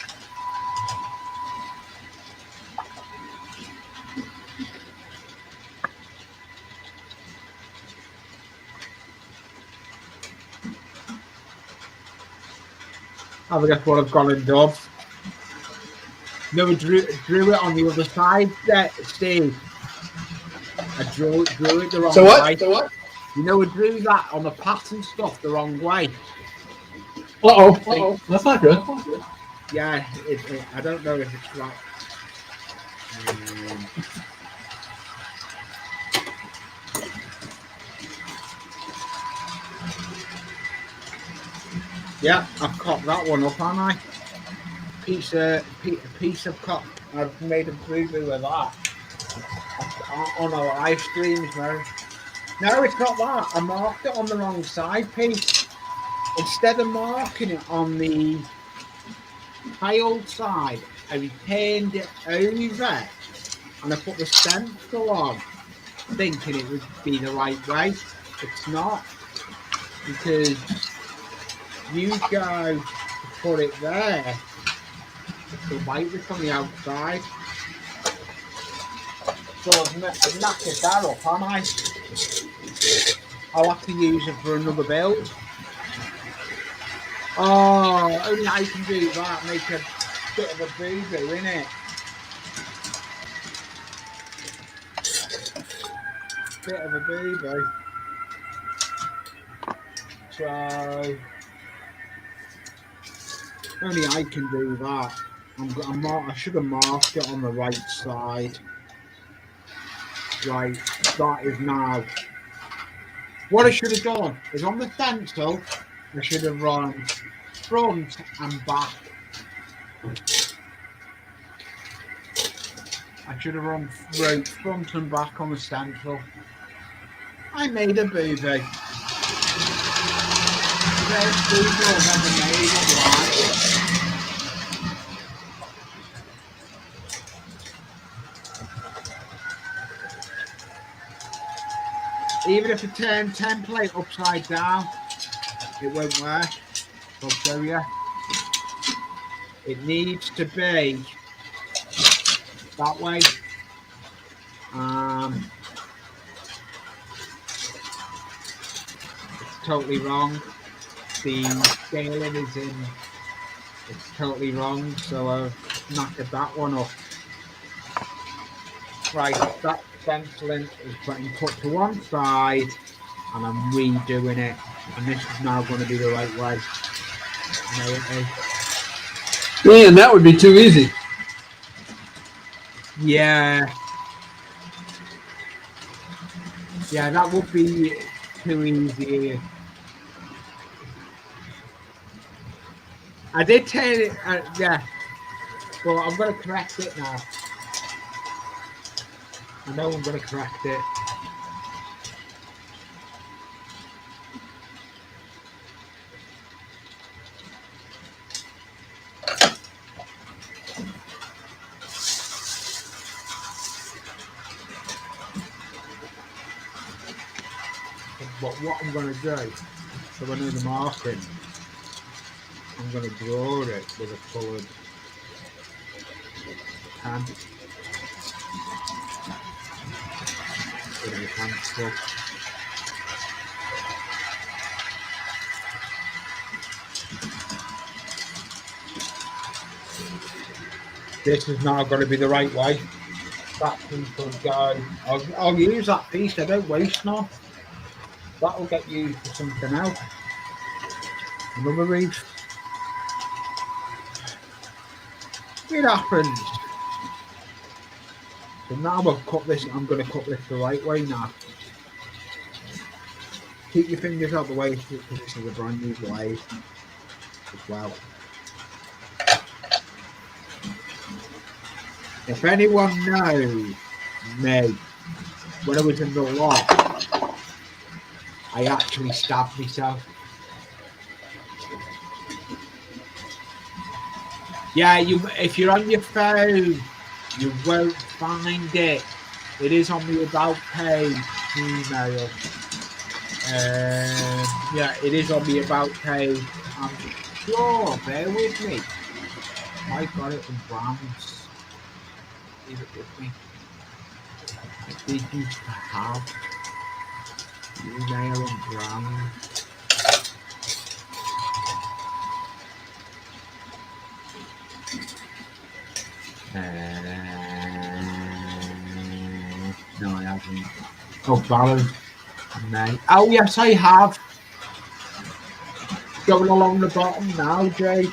Have a guess what I've gone and done. No, I drew it on the other side there, Steve. I drew it the wrong way. So what? You know, I drew that on the pattern stuff the wrong way. Uh-oh. That's not good. Yeah, I don't know if it's right. Yeah, I've cocked that one up, haven't I? Piece of cock. I've made a boo-boo with that. On our live streams, man. No, it's not that. I marked it on the wrong side, Pete. Instead of marking it on the tiled side, I returned it over and I put the stencil on, thinking it would be the right way. It's not. Because you go to put it there, the white is on the outside. So I've knackered that up, haven't I? I'll have to use it for another build. Oh, only I can do that, make a bit of a boo-boo, innit? Bit of a boo-boo. So, only I can do that. I should have marked it on the right side. Right, that is now. What I should have done is on the stencil, I should have run front and back. I should have wrote front and back on the stencil. I made a boo-boo. Best boo-boo I've ever made in life. Even if I turn template upside down, it won't work. I'll show you. It needs to be that way. It's totally wrong. The scaling is in. It's totally wrong. So I've knackered that one up. Right, that stenciling is getting put to one side, and I'm redoing it. And this is now going to be the right way. know it is. Man, that would be too easy. Yeah. Yeah, that would be too easy. I did turn it, yeah, but I'm going to correct it now. I know I'm going to correct it. But what I'm going to do, so I know the marking, I'm going to draw it with a coloured pen. With a pencil. This is now going to be the right way. That piece will go. I'll use that piece. I don't waste none. That will get used for something else. Another reef. It happens. So now I've cut this. I'm going to cut this the right way now. Keep your fingers out the way because this is a brand new blade as well. If anyone knows me, when I was in the loft, I actually stabbed myself. Yeah, if you're on your phone, you won't find it. It is on the About page email. Yeah, it is on the About page. I'm sure, bear with me. I got it in Browns. Leave it with me. I did used to have email and Browns. No, I haven't. Oh, Baron. No. Oh, yes, I have. Going along the bottom now, Jay.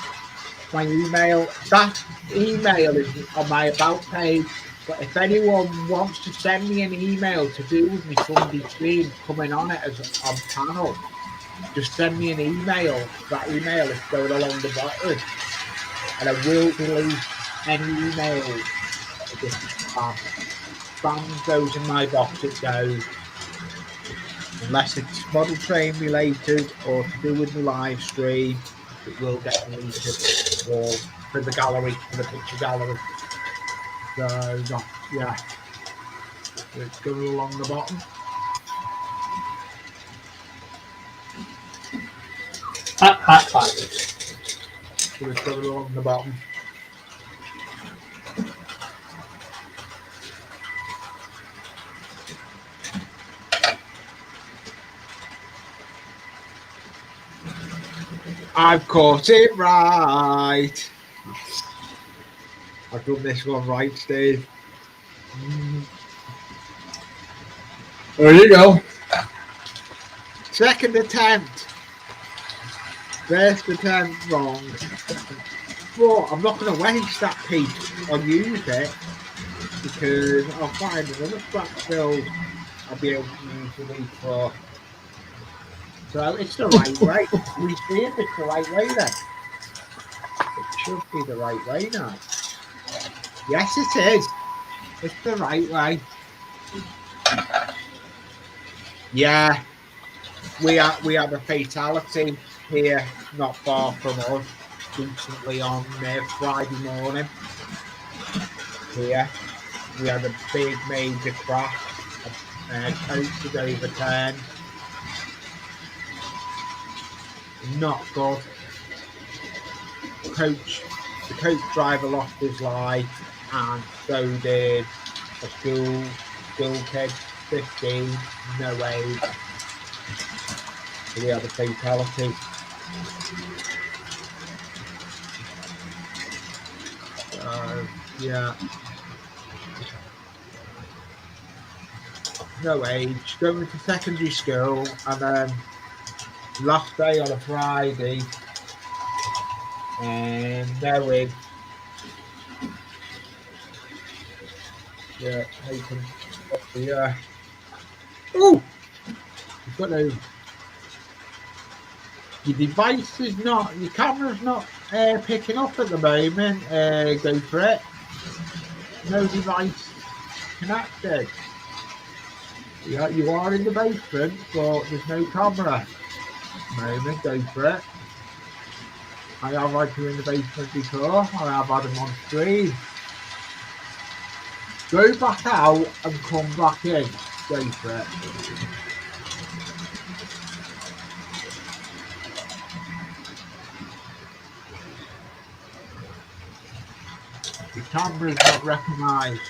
My email. That email is on my About page. But if anyone wants to send me an email to do with me Sunday stream coming on it as on panel, just send me an email. That email is going along the bottom. And I will delete any email. Spam goes in my box, it goes. Unless it's model train related or to do with the live stream, it will get deleted or for the gallery, for the picture gallery. So, yeah, it's going along the bottom. Hot, hot, hot. So it's going along the bottom. I've caught it right. I've done this one right, Steve. There you go. Second attempt. First attempt wrong. But I'm not going to waste that piece. I'll use it because I'll find another scratch build I'll be able to use the leaf for. So it's the right way. We see if it's the right way then. It should be the right way now. Yes, it is. It's the right way. Yeah. We have a fatality here, not far from us, recently on Friday morning. Here, we had a big major crash. A coach was overturned. Not good. The coach driver lost his life, and so did a school kid, 15, no age. So we had a fatality. Yeah. No age. Going to secondary school, and then last day on a Friday, and knowing, yeah, open, yeah. Oh, you've got to. Your device is not, your camera's not picking up at the moment. Go for it. No device connected. Yeah, you are in the basement, but there's no camera. Moment, go for it. I have had you in the basement before. I have had them on screen. Go back out and come back in. Go for it. The camera is not recognised.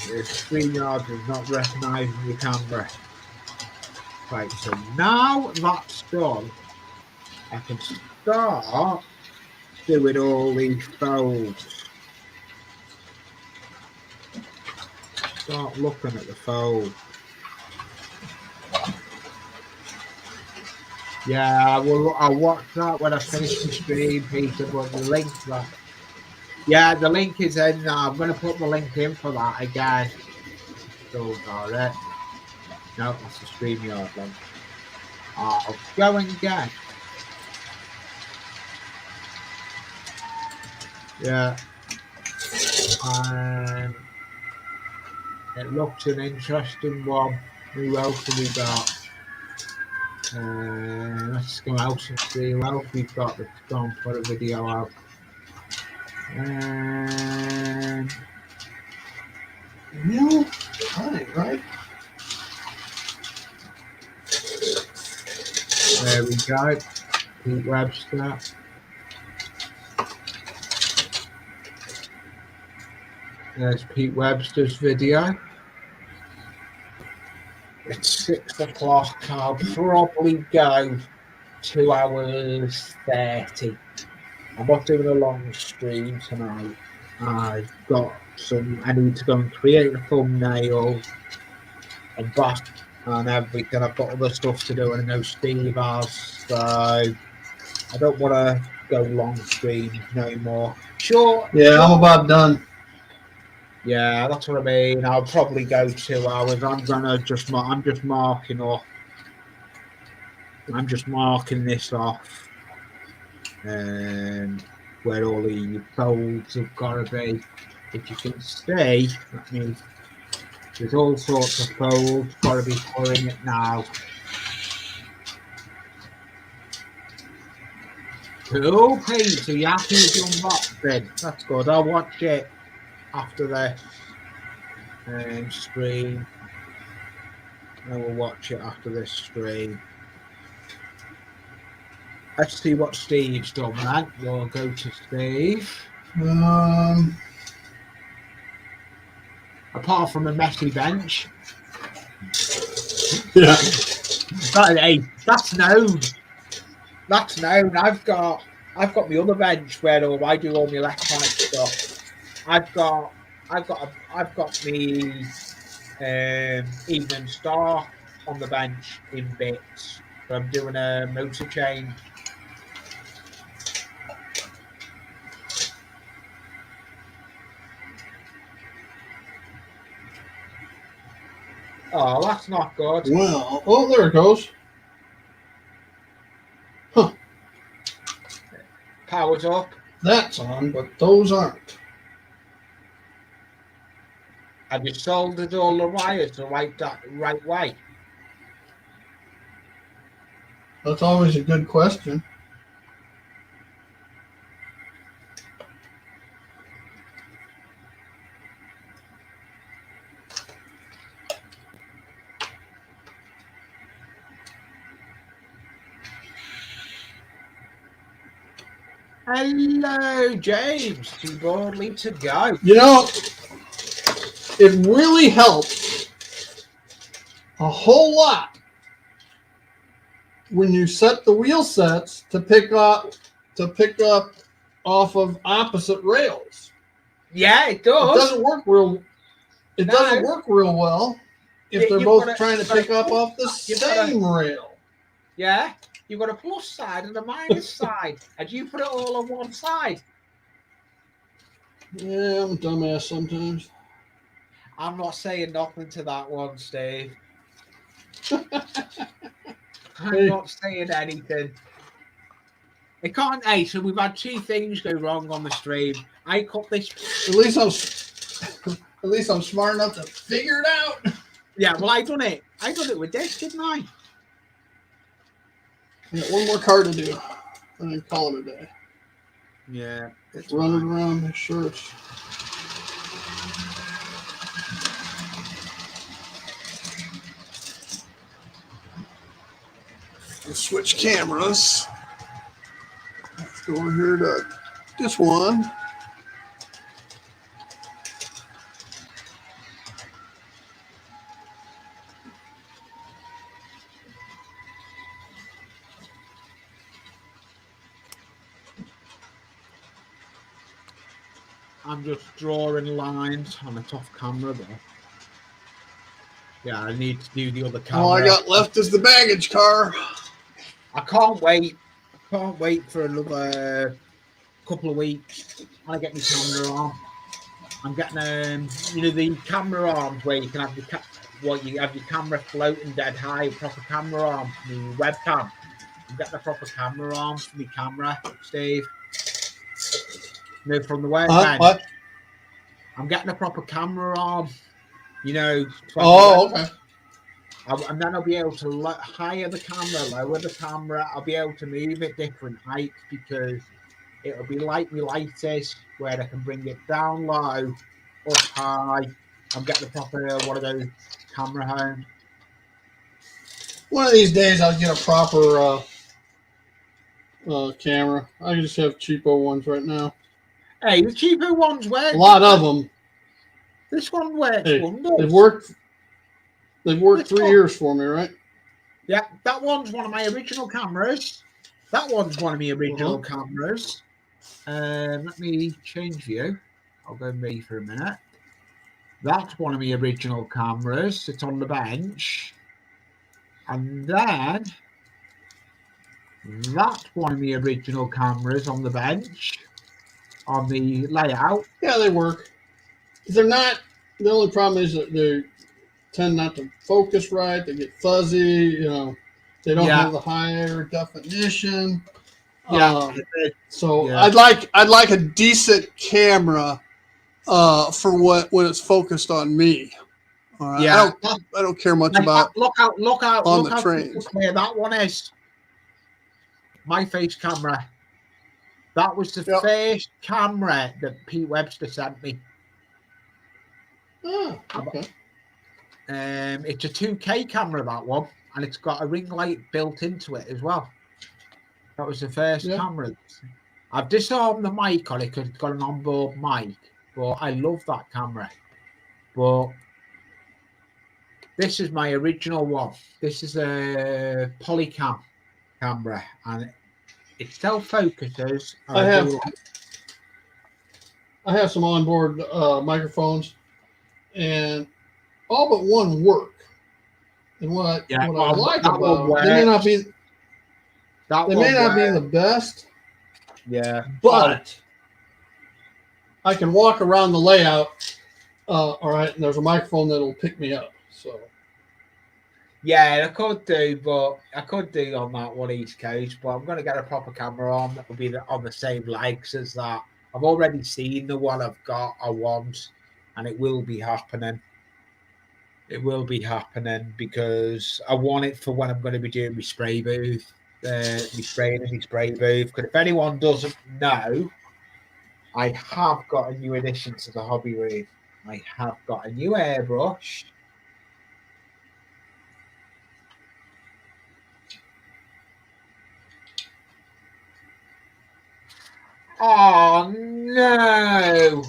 The StreamYard is not recognising your camera. Right, so now that's done, I can start doing all these folds. Start looking at the fold. Yeah, I'll watch that when I finish the stream, Peter, but the link that. Yeah, the link is in. I'm going to put the link in for that again. So, alright. No, that's the StreamYard link. I'll go and get. Yeah. And it looks an interesting one. Who else have we got? Let's go out and see who else we've got that's gone for a video out. Real time, right? There we go. Pete Webster. There's Pete Webster's video. It's 6 o'clock. I'll probably go 2 hours 30. I'm not doing a long stream tonight. I've got I need to go and create a thumbnail and back and everything. I've got other stuff to do, and I know Steve has, so I don't want to go long streams no more. Sure. Yeah, I'm about done. Yeah, that's what I mean. I'll probably go 2 hours. I'm just marking off. I'm just marking this off, and where all the folds have got to be. If you can see, that means there's all sorts of folds. Got to be pulling it now. Cool, Peter. You happy with your unboxing? That's good. I'll watch it after this stream. I will watch it after this stream. Let's see what Steve's done, man. We'll go to Steve. Apart from a messy bench. Yeah. That's known. That's known. I've got my other bench where I do all my electronic stuff. I've got me Evening Star on the bench in bits. So I'm doing a motor change. Oh, that's not good. Well, oh, there it goes. Huh. Power's up. That's on, but those aren't. Have you soldered all the wires the right way? That's always a good question. Hello, James. Too boldly to go. You know, it really helps a whole lot when you set the wheel sets to pick up off of opposite rails. Yeah, it does. It doesn't work real. It doesn't work real well if they're both trying to pick up off the same rail. Yeah, You've got a plus side and a minus side, and you put it all on one side. Yeah, I'm a dumbass sometimes. I'm not saying nothing to that one, Steve. I'm not saying anything. It can't. Hey, so we've had two things go wrong on the stream. I cut this. At least I'm smart enough to figure it out. Yeah, well, I done it. I done it with this, didn't I? I got one more card to do, and then call it a day. Yeah, Just run it around, make sure it's. Let's switch cameras. Let's go over here to this one. I'm just drawing lines on the top camera there. Yeah, I need to do the other camera. All I got left is the baggage car. I can't wait. I can't wait for another couple of weeks. I get my camera on. I'm getting the camera arms where you can have you have your camera floating dead high, proper camera arm, the webcam. I'm getting a proper camera arm for my camera, Steve. From the workbench. What? I'm getting a proper camera arm. Oh, okay. And then I'll be able to higher the camera, lower the camera. I'll be able to move it different heights because it'll be like my light is, where I can bring it down low, up high. I'm getting the proper one of those camera home. One of these days I'll get a proper camera. I just have cheapo ones right now. Hey, the cheaper ones work. A lot of them. This one works. Hey, they've worked 3 years for me, right? Yeah, that one's one of my original cameras. That one's one of my original cameras. Let me change view. I'll go me for a minute. That's one of my original cameras. It's on the bench. And then that's one of my original cameras on the bench. On the layout. Yeah, they work. They're not. The only problem is that they tend not to focus right. They get fuzzy. They don't have the higher definition. Yeah. I'd like a decent camera for when it's focused on me. All right. Yeah. I don't care much about. Look out on the train. Where that one is. My face camera. That was the first camera that Pete Webster sent me. Oh, okay. It's a 2K camera, that one, and it's got a ring light built into it as well. That was the first camera. I've disarmed the mic on it because it's got an onboard mic, but I love that camera. But this is my original one. This is a Polycam camera, and it self-focuses. I have some onboard microphones, and all but one work. And what I like about them, they may not be the best. Yeah, but I can walk around the layout. All right, and there's a microphone that'll pick me up. So. Yeah, I could do on that one East Coast, but I'm going to get a proper camera on that will be on the same legs as that. I've already seen the one I want, and it will be happening. It will be happening because I want it for when I'm going to be doing my spray booth, my spraying in my spray booth. Because if anyone doesn't know, I have got a new addition to the hobby room. I have got a new airbrush. Oh no!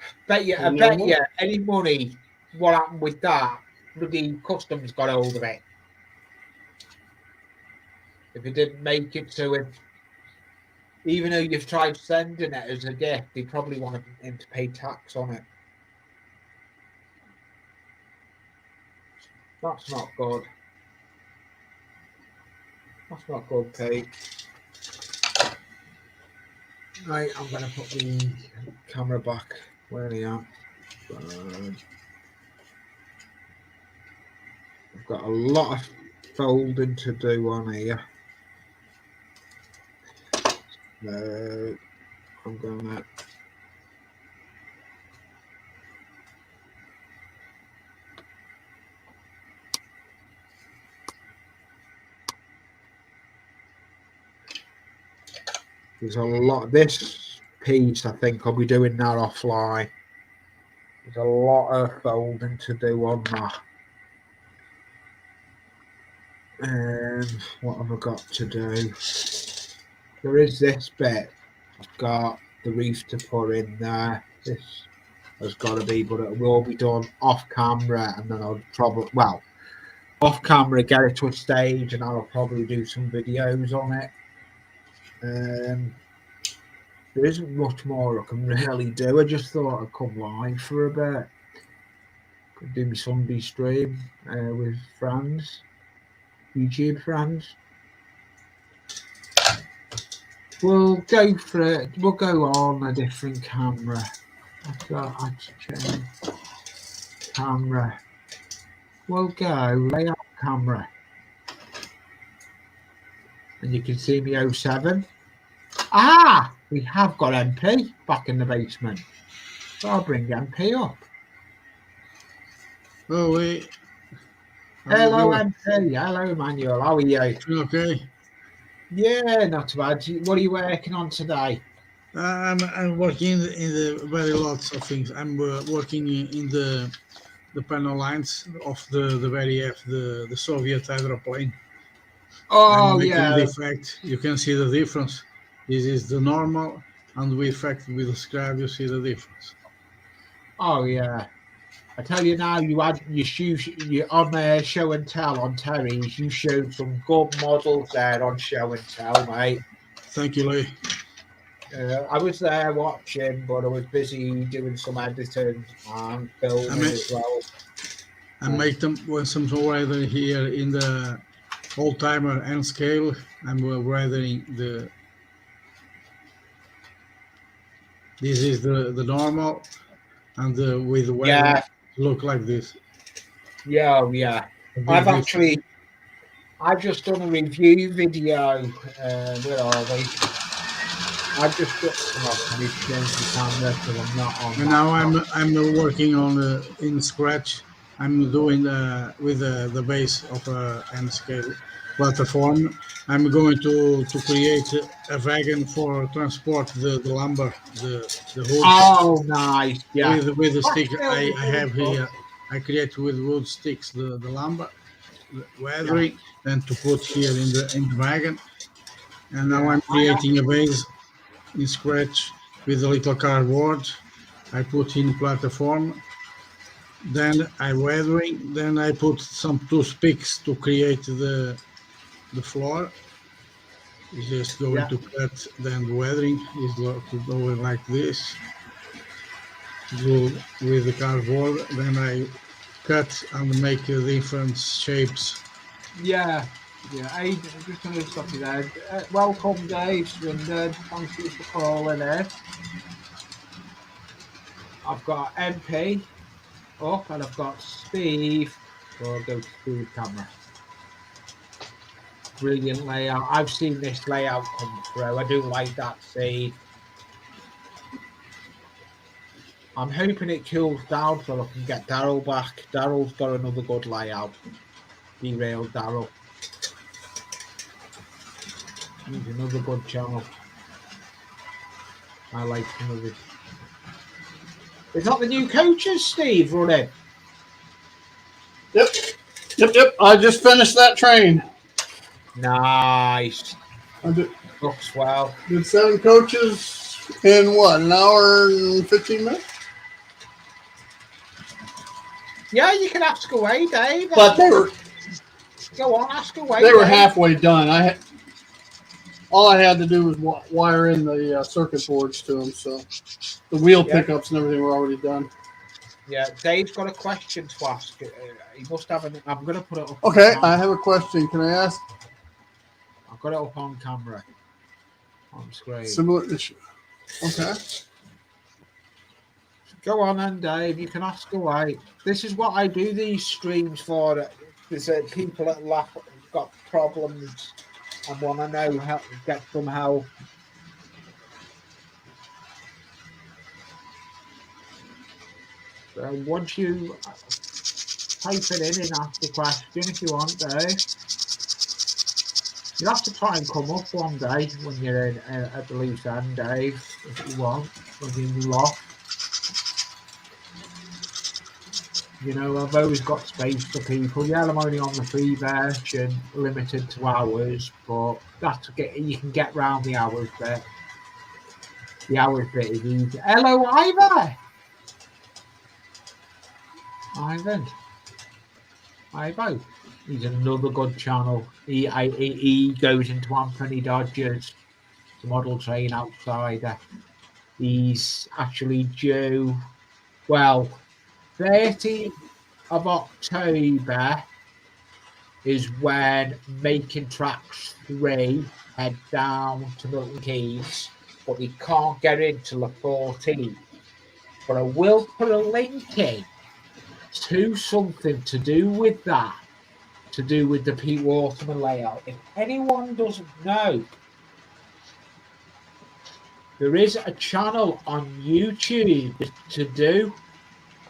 I bet you any money. What happened with that? The customs got hold of it. If it didn't make it to him, even though you've tried sending it as a gift, they probably want him to pay tax on it. That's not good. That's not good, Pete. Right, I'm going to put the camera back where they are. I've got a lot of folding to do on here. I'm going to... There's a lot of this piece, I think I'll be doing that offline. There's a lot of folding to do on that. What have I got to do? There is this bit. I've got the reef to put in there. This has got to be, but it will be done off camera, and then I'll probably, well, off camera, get it to a stage, and I'll probably do some videos on it. There isn't much more I can really do. I just thought I'd come live for a bit. Could do my Sunday stream with friends, YouTube friends. We'll go for it. We'll go on a different camera. I've got to change camera. We'll go layout camera. And you can see me 07. Ah, we have got MP back in the basement. So I'll bring MP up. Oh, wait. Hello, MP. Hello, Manuel. How are you? Okay. Yeah, not too bad. What are you working on today? I'm working in the very lots of things. I'm working in the panel lines of the VRF, the Soviet hydroplane. Oh, I'm making yeah. the effect. You can see the difference. This is the normal, and the effect with the scrap, you see the difference. Oh, yeah. I tell you now, you on show and tell on Terry's. You showed some good models there on show and tell, mate. Thank you, Lee. I was there watching, but I was busy doing some editing and filming as well. I make them with some weathering here in the old timer N scale. I'm weathering the. This is the normal, and with the weather look like this. Yeah, yeah. I've just done a review video. Where are they? I've just got some change the camera so I'm not on. And now I'm working on in Scratch. I'm doing with the base of a N scale platform. I'm going to create a wagon for transport the lumber, the wood. Oh, nice! Yeah, with the stick I have here. I create with wood sticks the lumber, the weathering, and to put here in the wagon. And now I'm creating a base in Scratch with a little cardboard. I put in platform. Then I weathering. Then I put some toothpicks to create the floor. It's just going to cut. Then the weathering is going like this. Glue with the cardboard. Then I cut and make different shapes. Yeah. I'm just going to stop you there. Welcome, Dave Swindon. Thank you for calling in. I've got MP up and I've got Steve. So I'll go to Steve's camera. Brilliant layout. I've seen this layout come through. I do like that scene. I'm hoping it cools down so I can get Daryl back. Daryl's got another good layout. Derailed Daryl. He's another good channel. I like some of it. Is that the new coaches, Steve, running? Yep. I just finished that train. Nice. Looks well. Did 7 coaches in what, an hour and 15 minutes? Yeah, you can ask away, Dave. But they were. Go on, ask away. They were halfway done. All I had to do was wire in the circuit boards to them, so the wheel pickups and everything were already done. Yeah, Dave's got a question to ask. He must have an. I'm going to put it up. Okay, I have a question. Can I ask? got it up on camera. On screen. Similar issue. Okay. Go on then, Dave. You can ask away. This is what I do these streams for. There's people that got problems and want to know how to get some help. So once you type it in and ask the question if you want, Dave. You'll have to try and come up one day when you're in, at the loose end, Dave, if you want, when you're in the loft. You know, I've always got space for people. Yeah, I'm only on the free version, limited to hours, but you can get round the hours bit. The hours bit is easy. Hello, Ivan. Ivo. He's another good channel. He goes into Anthony Dodgers, the model train outsider. He's actually due, 30th of October is when Making Tracks 3 head down to Milton Keynes, but he can't get into the 14th. But I will put a link in to something to do with that, to do with the Pete Waterman layout. If anyone doesn't know, there is a channel on YouTube to do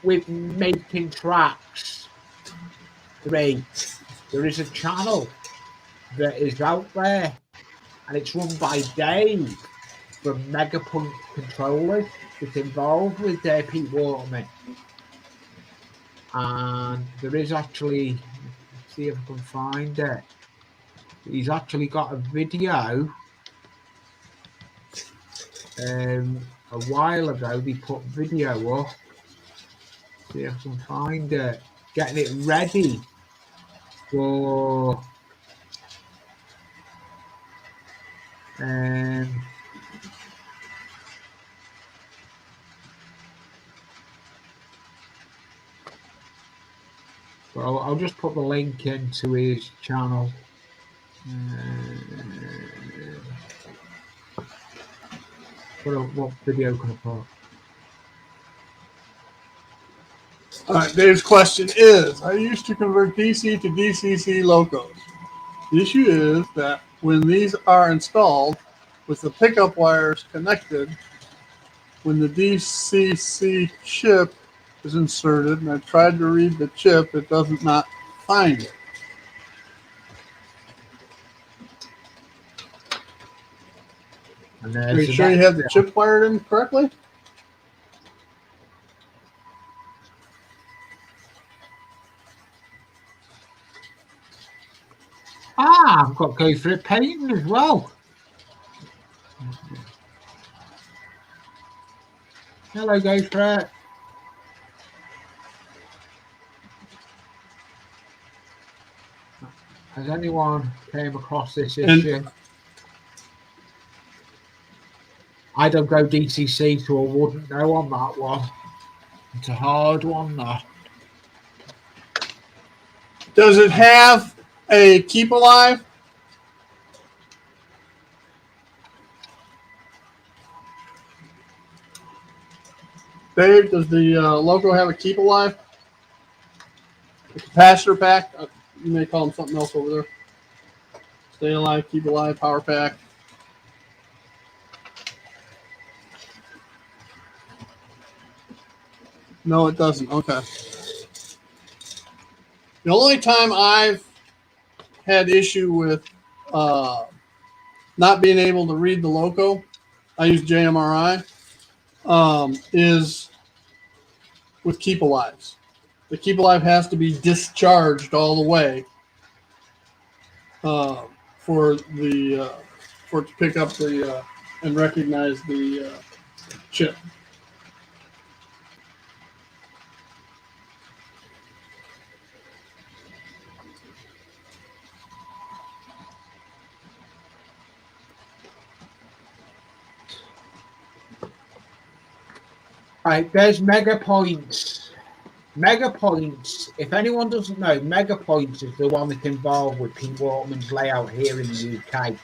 with Making Tracks 3. There is a channel that is out there, and it's run by Dave from Megapunch Controllers. It's involved with Pete Waterman. And there is actually, let's see if I can find it. He's actually got a video. A while ago, they put video up. See if I can find it. Getting it ready for well, I'll just put the link into his channel. What video can I put? All right, Dave's question is, I used to convert DC to DCC locos. The issue is that when these are installed with the pickup wires connected, when the DCC chip is inserted, and I tried to read the chip, it does not find it. Are you sure you have the chip wired in correctly? I've got to go for it painting as well. Hello, go for it. Has anyone came across this issue? I don't go DCC, so I wouldn't know on that one. It's a hard one, that. Does it have a keep alive? Dave, does the logo have a keep alive? The capacitor pack? You may call them something else over there. Stay alive, keep alive, power pack. No, it doesn't. Okay. The only time I've had issue with not being able to read the logo, I use JMRI, is with Keep Alives. The Keep Alive has to be discharged all the way for it to pick up the and recognize the chip. Right, there's Mega Points. Mega Points, if anyone doesn't know, Mega Points is the one that's involved with Pete Waterman's layout here in the UK.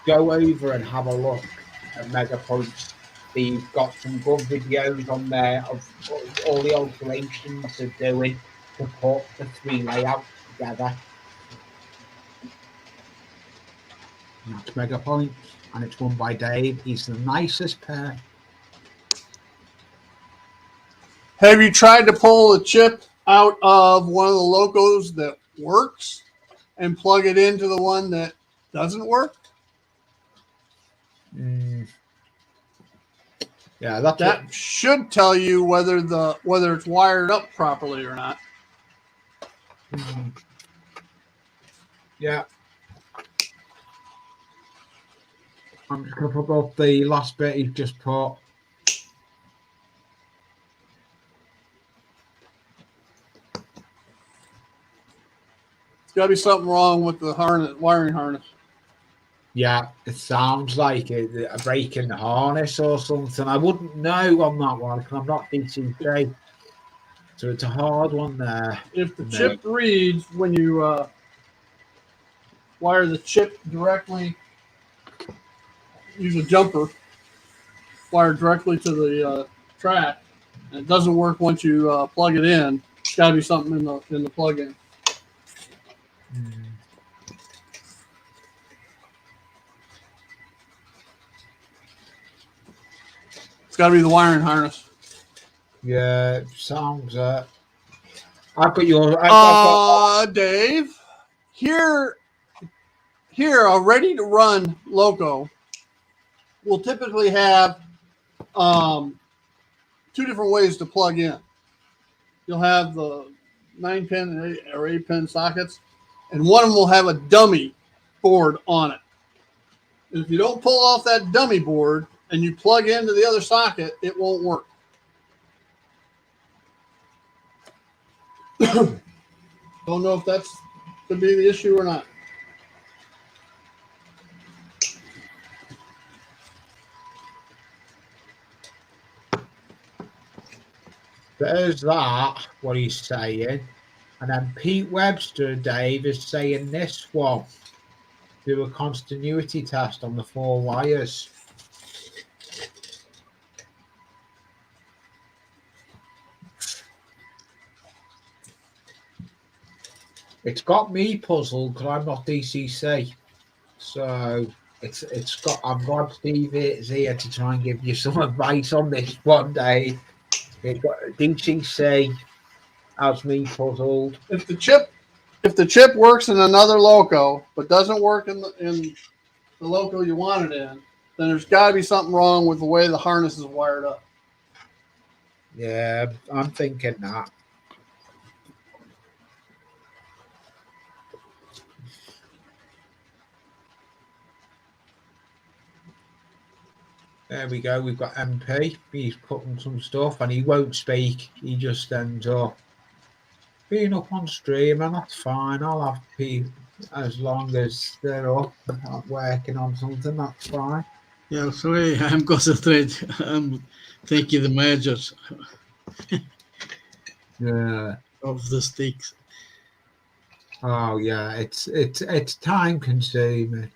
Go over and have a look at Mega Points. They've got some good videos on there of all the alterations they're doing to put the 3 layouts together. And that's Mega Points, and it's run by Dave. He's the nicest pair. Have you tried to pull a chip out of one of the locos that works and plug it into the one that doesn't work? Yeah, that should tell you whether it's wired up properly or not. Yeah. I'm just going to put up the last bit you've just put. There's got to be something wrong with the wiring harness. Yeah, it sounds like a break in the harness or something. I wouldn't know on that one because I'm not DCC. So it's a hard one there. If the chip reads when you wire the chip directly, use a jumper, wire directly to the track, and it doesn't work once you plug it in, it's got to be something in the plug-in. It's got to be the wiring harness. Yeah, sounds. I've got your. Dave, here, a ready-to-run loco will typically have 2 different ways to plug in. You'll have the 9-pin or 8-pin sockets, and one of them will have a dummy board on it. If you don't pull off that dummy board and you plug into the other socket, it won't work. Don't know if that's could be the issue or not. There's that, what he's saying. And then Pete Webster, Dave, is saying this one. Do a continuity test on the 4 wires. It's got me puzzled because I'm not DCC. So I'm glad Steve is here to try and give you some advice on this one, Dave. It's got DCC has me puzzled. If the chip works in another loco but doesn't work in the loco you want it in, then there's got to be something wrong with the way the harness is wired up. Yeah, I'm thinking that. There we go. We've got MP. He's putting some stuff and he won't speak. He just ends up being up on stream, and that's fine. I'll have people as long as they're up and working on something. That's fine. Yeah, sorry, I'm concentrated. I'm taking the measures of the sticks. Oh yeah, it's time consuming.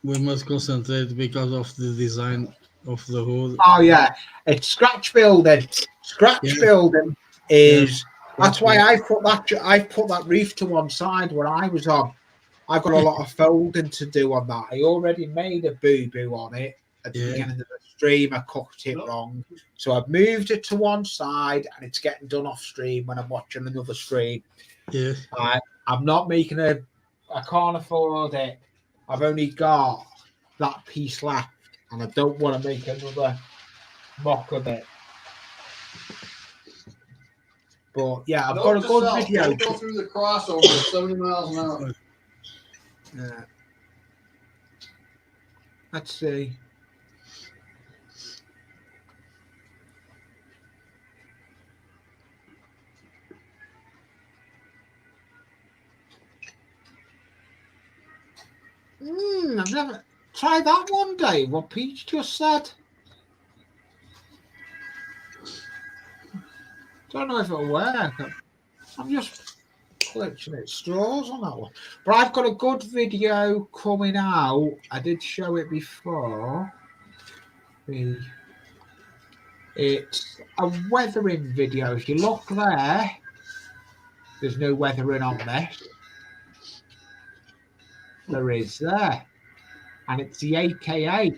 We must concentrate because of the design of the hood. Oh yeah, it's scratch building. Building is that's why I put that roof to one side where I was on. I've got a lot of folding to do on that. I already made a boo-boo on it at the beginning of the stream. I cooked it wrong. So I've moved it to one side and it's getting done off stream when I'm watching another stream. Yeah. I'm not making I can't afford it. I've only got that piece left and I don't want to make another mock of it. But yeah, I've got a good video. Don't go through the crossover at 70 miles an hour. Yeah. Let's see. I've never tried that one day. What Peach just said. Don't know if it'll work. I'm just clutching at straws on that one. But I've got a good video coming out. I did show it before. It's a weathering video. If you look there, there's no weathering on this. There is there. And it's the AKA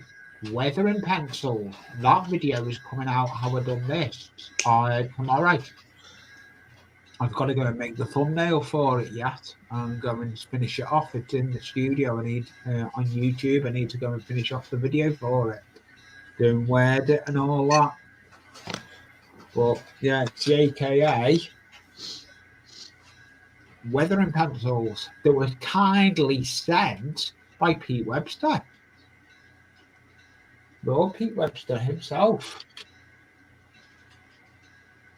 weathering pencil. That video is coming out how I done this tomorrow. I've got to go and make the thumbnail for it yet and go and finish it off. It's in the studio. I need on YouTube. I need to go and finish off the video for it, doing word it and all that. But yeah, it's the AKA weathering pencils that were kindly sent by Pete Webster. Lord Pete Webster himself.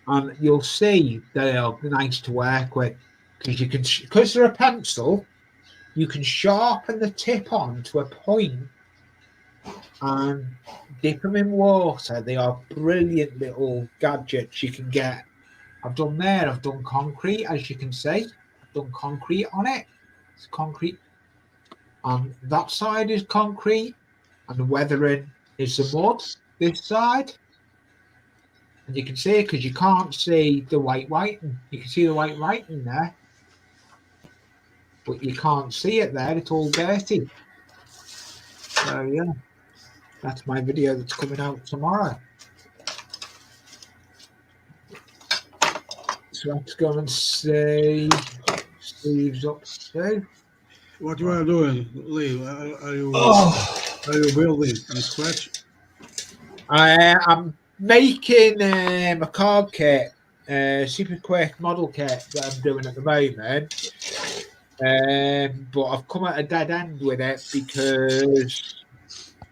And you'll see they are nice to work with because you can, because they're a pencil, you can sharpen the tip on to a point and dip them in water. They are brilliant little gadgets you can get. I've done there. I've done concrete, as you can see. I've done concrete on it. It's concrete. And that side is concrete, and the weathering is the mud. This side. And you can see it because you can't see the white writing. You can see the white writing there, but you can't see it there. It's all dirty. So yeah, that's my video that's coming out tomorrow. So let's go and see Steve's up to. What you are doing, Lee? Are you building from scratch? I'm making a card kit, super quick model kit that I'm doing at the moment. But I've come at a dead end with it because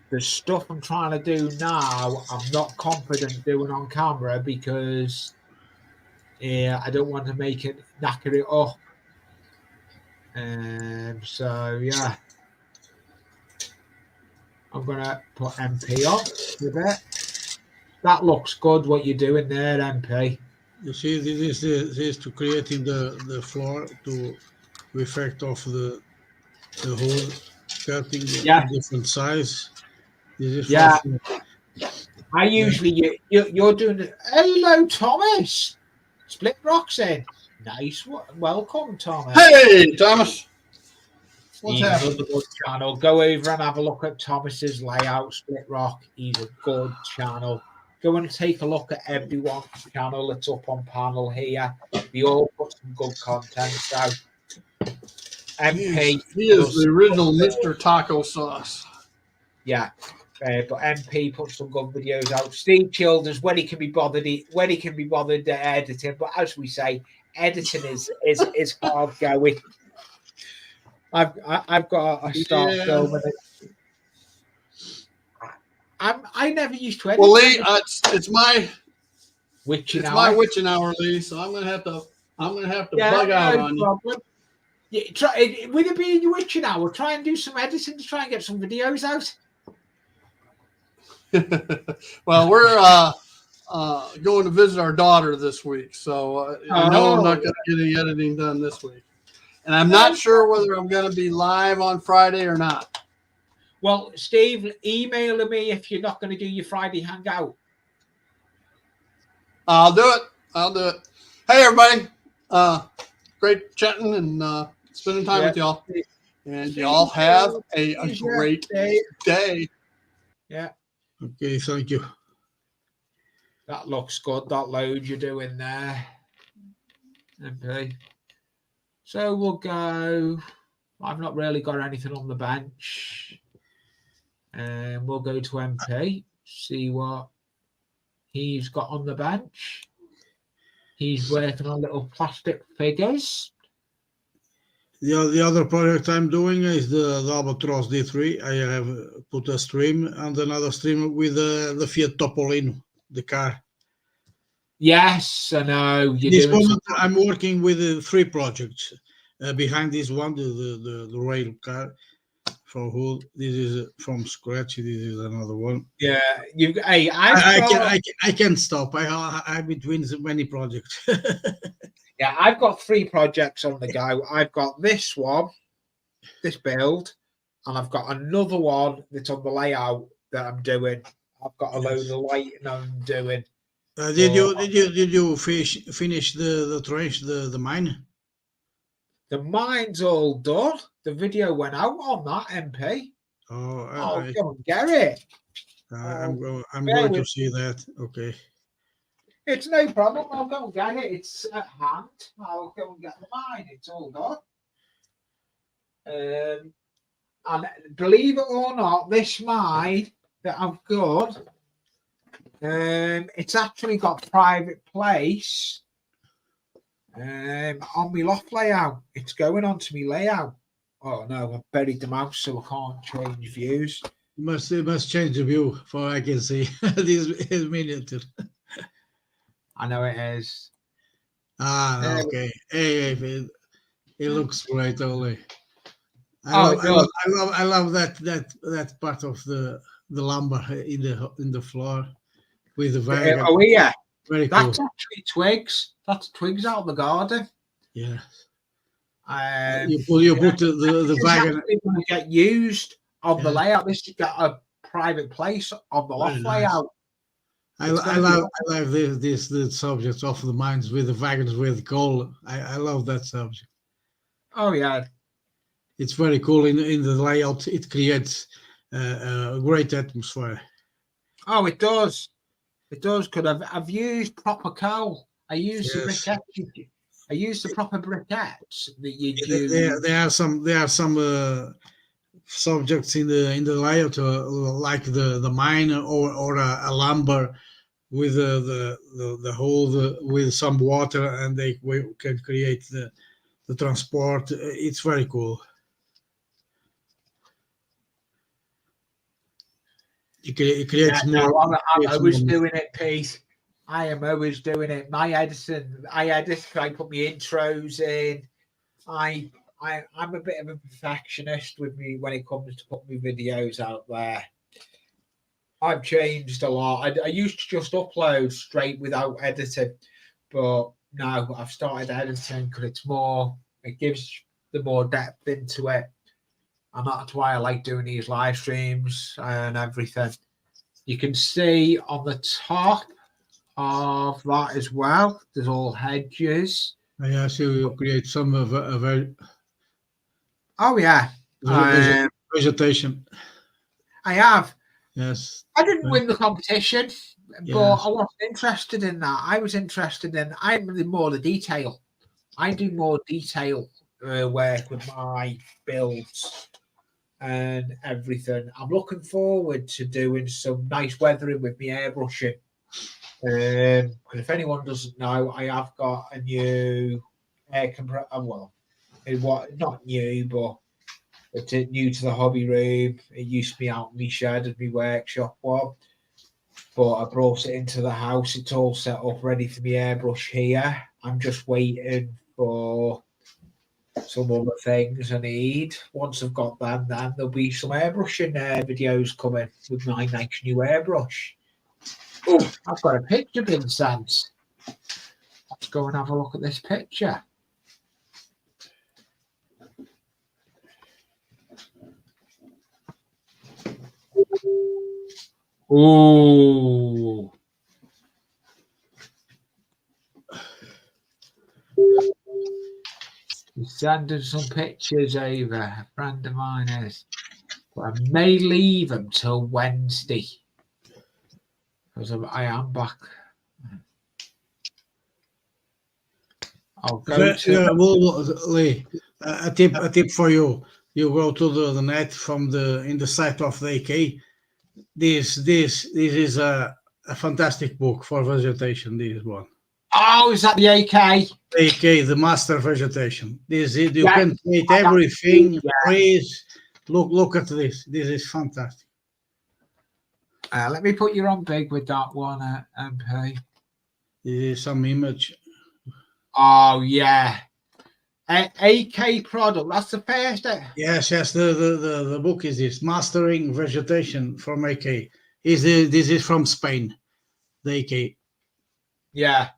the stuff I'm trying to do now, I'm not confident doing on camera because I don't want to make it knacker it up. So yeah, I'm gonna put MP on with it. That looks good. What you're doing there, MP? You see, this is to creating the floor to effect of the hole cutting in different size. This is I usually you're doing it. Hello, Thomas. Split rocks in. Nice. Welcome, Thomas. Hey, Thomas. What's happening? He's a good channel. Go over and have a look at Thomas's layout. Split rock. He's a good channel. Go and take a look at everyone's channel that's up on panel here. They all put some good content out. MP. He is the original Mr. Taco Sauce. Yeah. But MP put some good videos out. Steve Childers, when he can be bothered editing. But as we say, editing is hard going. I've got to start filming it. I never used to edit. Well, Lee, it's my witching hour. My witching hour, Lee. So I'm gonna have to bug out on problem. You. Yeah, try with it being your witching hour. Try and do some editing to try and get some videos out. Well, we're going to visit our daughter this week, so I know I'm not going to get any editing done this week, and I'm not sure whether I'm going to be live on Friday or not. Well, Steve, email me if you're not going to do your Friday hangout. I'll do it. Hey, everybody. Great chatting and spending time with y'all. And y'all have a great day. Yeah. Okay, thank you. That looks good, that load you're doing there. MP. So we'll go. I've not really got anything on the bench. And we'll go to MP, see what he's got on the bench. He's working on little plastic figures. The other project I'm doing is the Albatross D3. I have put a stream and another stream with the Fiat Topolino, the car. Yes, I know. This moment I'm working with 3 projects. Behind this one, the rail car. for wood. This is from scratch. This is another one. Yeah, Hey, I can't stop. I'm between so many projects. yeah, I've got 3 projects on the go. I've got this one, this build, and I've got another one that's on the layout that I'm doing. I've got a load of lighting I'm doing. Did you finish the trench, the mine? The mine's all done. The video went out on that MP. Oh, Go and get it. I'm bear going to with- see that. Okay. It's no problem. I'll go and get it. It's at hand. I'll go and get the mine. It's all done. And believe it or not, this mine that I've got, it's actually got private place on my loft layout. It's going on to my layout. Oh no, I've buried the mouse so I can't change views. You must change the view for I can see. This is miniature. I know it is. Okay. Hey, it looks great, Ole. I love that part of the lumber in the floor with the wagon. Oh yeah, Very that's cool. actually twigs. That's twigs out of the garden. Yeah. You put the wagon. Going to get used on the layout. This has got a private place on the loft layout. I love the subject of the mines with the wagons with coal. I love that subject. Oh yeah, it's very cool in the layout. It creates a great atmosphere. Oh, it does. It does. Because I've used proper coal. I use the briquettes. I use the proper briquettes that you do. There are some subjects in the layout like the mine or a lumber with the hole with some water, and they can create the transport. It's very cool. It creates more. I'm always doing it, Pete. I am always doing it. I edit. I put my intros in. I'm a bit of a perfectionist with me when it comes to putting my videos out there. I've changed a lot. I used to just upload straight without editing, but now I've started editing because it's more. It gives the more depth into it, and that's why I like doing these live streams and everything. You can see on the top of that as well. There's all hedges. Yeah, so you create some of a very. Oh yeah, vegetation. I have. Yes. I didn't win the competition, but Yes. I wasn't interested in that. I was interested in. I'm more the detail. I do more detail work with my builds and everything. I'm looking forward to doing some nice weathering with my airbrushing. Because if anyone doesn't know, I have got a new air compressor. Well, not new, but it's new to the hobby room. It used to be out in my shed and my workshop one, but I brought it into the house. It's all set up, ready for my airbrush here. I'm just waiting for some other things I need. Once I've got them, then there'll be some airbrushing videos coming with my nice new airbrush. Oh, I've got a picture being sent. Let's go and have a look at this picture. Oh. He's sending some pictures over. A friend of mine is. But I may leave them till Wednesday. Because I am back. I'll go to Lee, a tip for you. You go to the net from in the site of the AK. This is a fantastic book for vegetation. This one. Oh, is that the AK? AK, the master vegetation. You can create everything. Please look at this. This is fantastic. Let me put you on big with that one, MP. This is some image. Oh yeah, AK product. That's the first. Yes, yes. The book is this Mastering Vegetation from AK. This is from Spain. The AK. Yeah,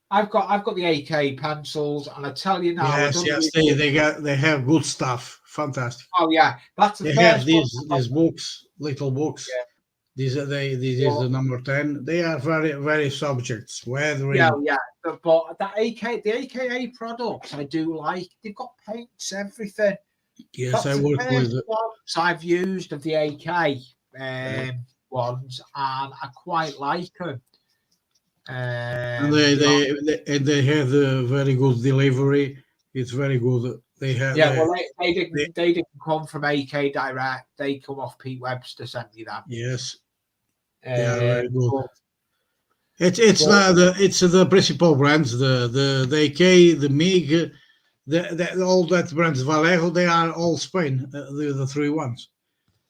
I've got the AK pencils, and I tell you now, I Yes, don't yes. know. They have good stuff. Fantastic. Oh yeah, that's the They have first one. these books, little books. Yeah, These are this is the number 10. They are very subjects. yeah, Weathering. yeah. But the AKA products, I do like. They've got paints, everything. Yes, I That's the work with. first ones I've used of the AK ones, and I quite like them. And they have the very good delivery. It's very good. They have. Yeah, well, they didn't come from AK Direct. They come off Pete Webster sent me that. Yes, they are very good. But, It's the principal brands, the AK, the MiG, all that brands Vallejo. They are all Spain. The three ones.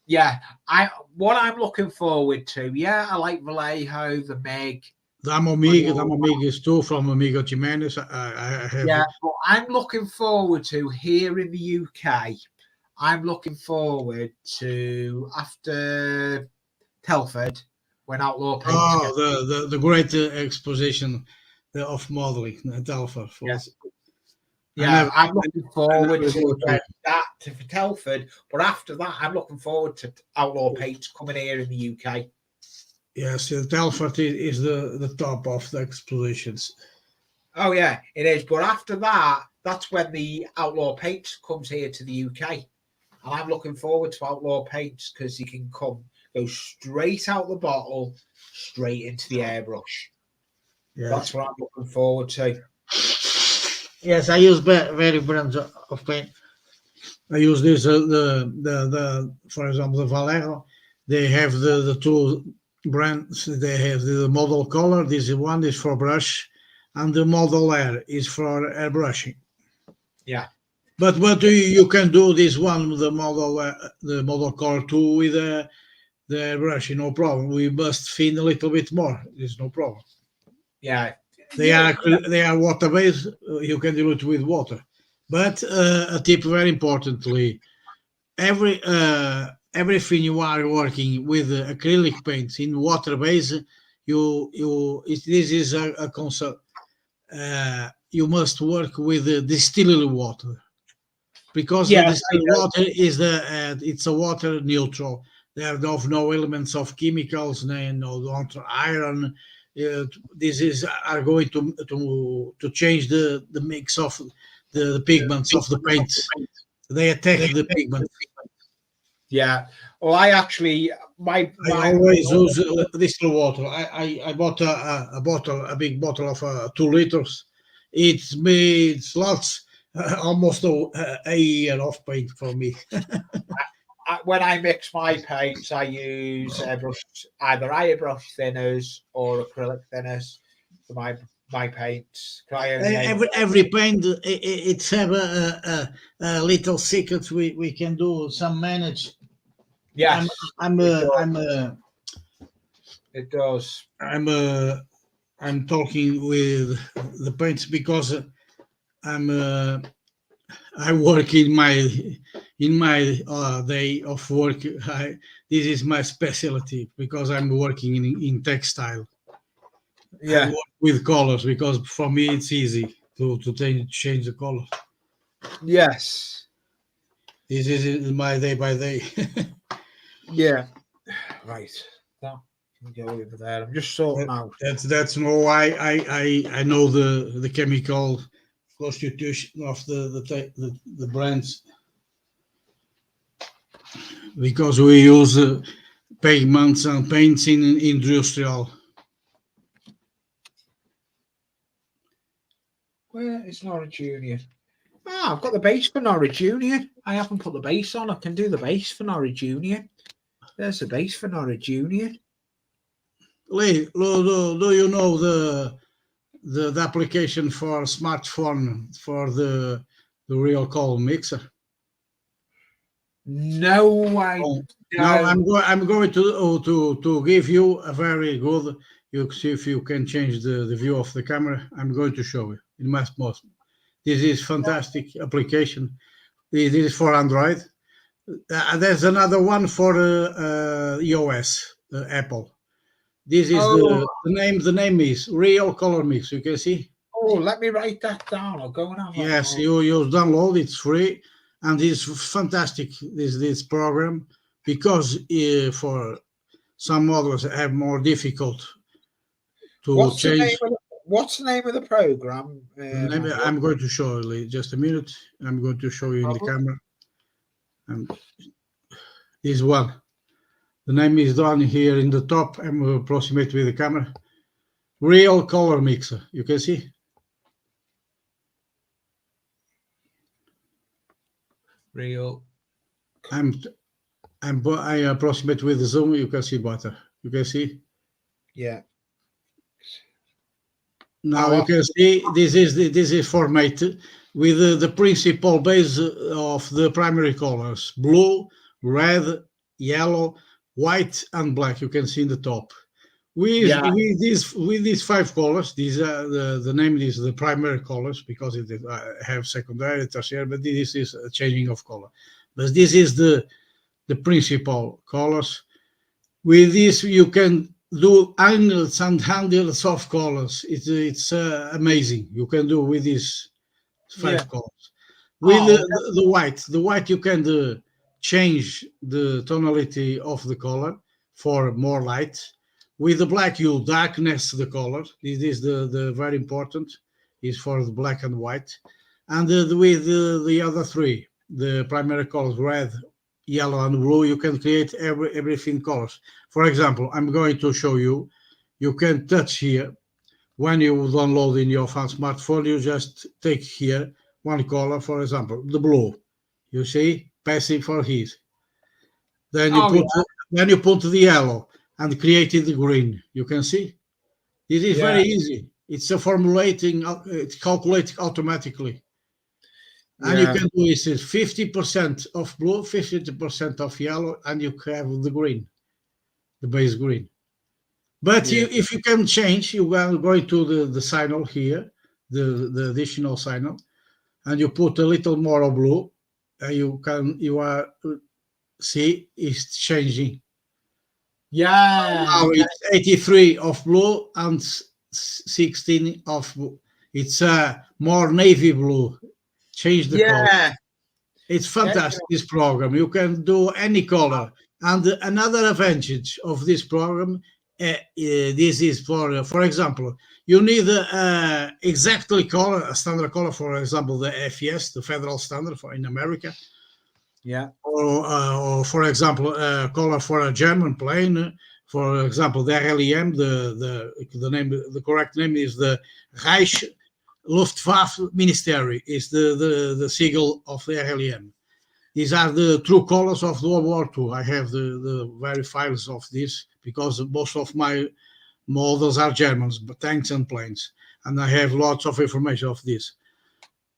yeah, what I'm looking forward to. Yeah, I like Vallejo, the MiG. The Amo MiG is too from Amigo Jimenez. I have. Yeah, but I'm looking forward to here in the UK. I'm looking forward to after Telford when Outlaw Paints. Oh, the great exposition of modeling Telford. Yeah, I'm looking forward to that for Telford. But after that, I'm looking forward to Outlaw Paints coming here in the UK. Yes, Telford is the top of the expositions. Oh yeah, it is. But after that, that's when the Outlaw Paints comes here to the UK, and I'm looking forward to Outlaw Paints because you can go straight out the bottle, straight into the airbrush. Yes. That's what I'm looking forward to. Yes, I use very brands of paint. I use this the for example the Vallejo. They have the two brands. They have the model color. This one is for brush, and the model air is for airbrushing. Yeah. But you can do this one the model color too with the airbrushing, no problem. We must thin a little bit more. There's no problem. Yeah. They are water based. You can do it with water. But a tip very importantly, everything you are working with acrylic paints in water base, this is a concept. You must work with distilled water because the distilled water is it's a water neutral. There are no elements of chemicals, no iron. This are going to change the mix of the pigments of the paint. They attack the pigment. Yeah. Well, I actually I always use distilled water. I bought a big bottle of 2 liters. It's lots, almost a year of paint for me. When I mix my paints, I use either airbrush thinners or acrylic thinners for my paints. Every paint, it's have a little secret we can do some manage. Yes, it does. I'm talking with the paints because I work in my day of work. This is my specialty because I'm working in textile. Yeah, I work with colors because for me it's easy to change the colors. Yes, this is my day by day. Yeah, right. That can go over there. I'm just sorting out. That's why I know the chemical constitution of the brands because we use pigments and paints in industrial. Where is Norwich Union? I've got the base for Norwich Union. I haven't put the base on. I can do the base for Norwich Union. There's the base for Norwich Union. Lee, do you know the application for smartphone for the real color mixer? No, I'm going to give you a very good. You see if you can change the view of the camera. I'm going to show you in most. This is fantastic application. This is for Android. There's another one for iOS, Apple. This is the name. The name is Real Color Mix. You can see. Oh, let me write that down. I'll go and have Yes, you download. It's free, and it's fantastic. This program, because for some models have more difficult to change. What's the name of the program? I'm going to show you just a minute. I'm going to show you in the camera. And this one, the name is down here in the top. I'm going to approximate with the camera. Real Color Mixer. You can see. Real. I approximate with the zoom. You can see better. You can see. Yeah. Now you can see this is formatted with the principal base of the primary colors: blue, red, yellow, white, and black. You can see in the top. With these 5 colors, these are the name is the primary colors, because it have secondary, tertiary, but this is a changing of color. But this is the principal colors. With this, you can do hundreds and hundreds of colors. It's amazing. You can do with these 5 colors. With the white, you can change the tonality of the color for more light. With the black, you darkness the color. This is the very important, is for the black and white. And with the other 3, the primary colors, red, yellow, and blue, you can create everything colors. For example, I'm going to show you. You can touch here. When you download in your smartphone, you just take here one color, for example, the blue. You see, passive for his. Then you put the yellow and created the green. You can see. This is very easy. It's a formulating. It's calculated automatically. And you can do this 50% of blue, 50% of yellow, and you have the green, the base green. But if you can change, you are going to the signal here, the additional signal, and you put a little more of blue, and you are see it's changing. Yeah. Now it's 83 of blue and 16 of blue. It's more navy blue. Change the color. It's fantastic, this program. You can do any color. And another advantage of this program, this is for example, you need exactly color, a standard color, for example, the FES, the federal standard for in America. Yeah. Or for example, color for a German plane. For example, the RLEM, the name, the correct name is the Reich Luftwaffe Ministry, is the sigle of the RLEM. These are the true colors of World War II. I have the very files of this, because most of my models are Germans, but tanks and planes, and I have lots of information of this.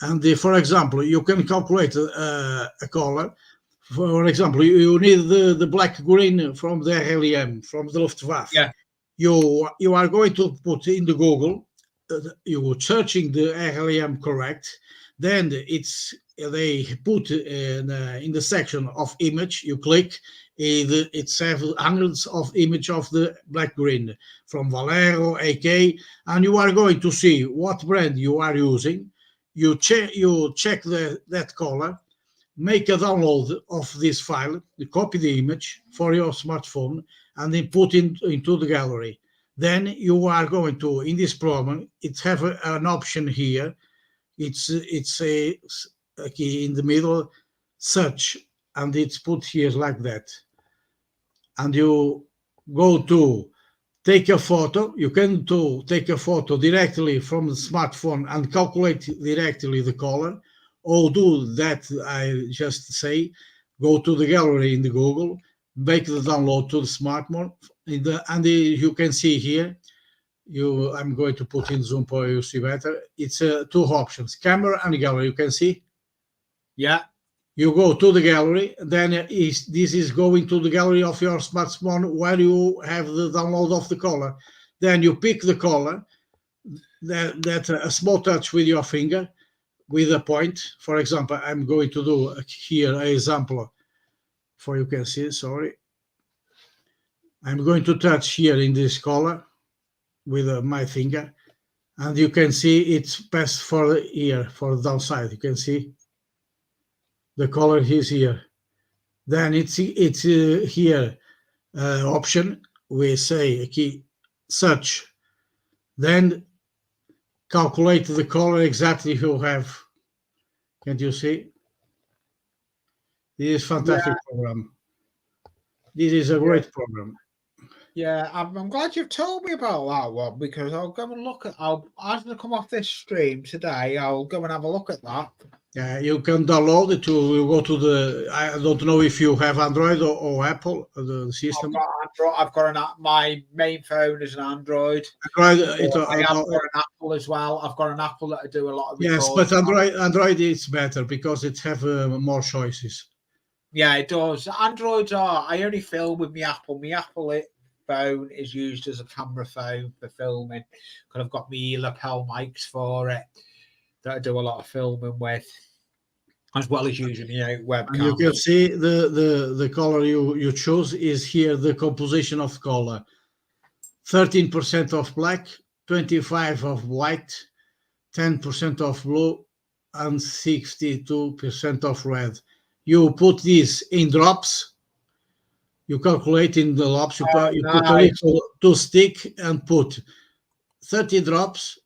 And for example, you can calculate a color. For example, you need the black green from the RLEM, from the Luftwaffe. Yeah. You are going to put in the Google. You searching the RLEM correct, then they put in the section of image. You click, it's have hundreds of image of the black green from Valero, AK, and you are going to see what brand you are using. You check that color, make a download of this file, copy the image for your smartphone, and then put into the gallery. Then you are going to, in this program, it have an option here. It's a key in the middle, search, and it's put here like that. And you go to take a photo. You can take a photo directly from the smartphone and calculate directly the color, or do that I just say, go to the gallery in the Google, make the download to the smartphone, and you can see here, I'm going to put in zoom for you see better. It's 2 options, camera and gallery. You can see. Yeah. You go to the gallery, then this is going to the gallery of your smartphone where you have the download of the color. Then you pick the color, that a small touch with your finger, with a point. For example, I'm going to do here an example for you can see. Sorry, I'm going to touch here in this color with my finger, and you can see it's passed for the ear for the downside. You can see the color is here. Then it's here option. We say key search, then calculate the color exactly you have. Can you see? This is fantastic program. This is a great program. Yeah, I'm glad you've told me about that one, because I'll go and look at. As I come off this stream today, I'll go and have a look at that. Yeah, you can download it. You go to the. I don't know if you have Android or Apple the system. I've got Android. I've got my main phone is an Android. Android. I have got an Apple as well. I've got an Apple that I do a lot of. Yes, but Android is better because it have more choices. Yeah, it does. Androids are. I only film with my Apple. My Apple phone is used as a camera phone for filming, because I've got my lapel mics for it that I do a lot of filming with, as well as using webcam. And you can see the color you choose is here. The composition of color: 13% of black, 25% of white, 10% of blue, and 62% of red. You put this in drops. You calculate in the drops. You put a little to stick and put 30 drops,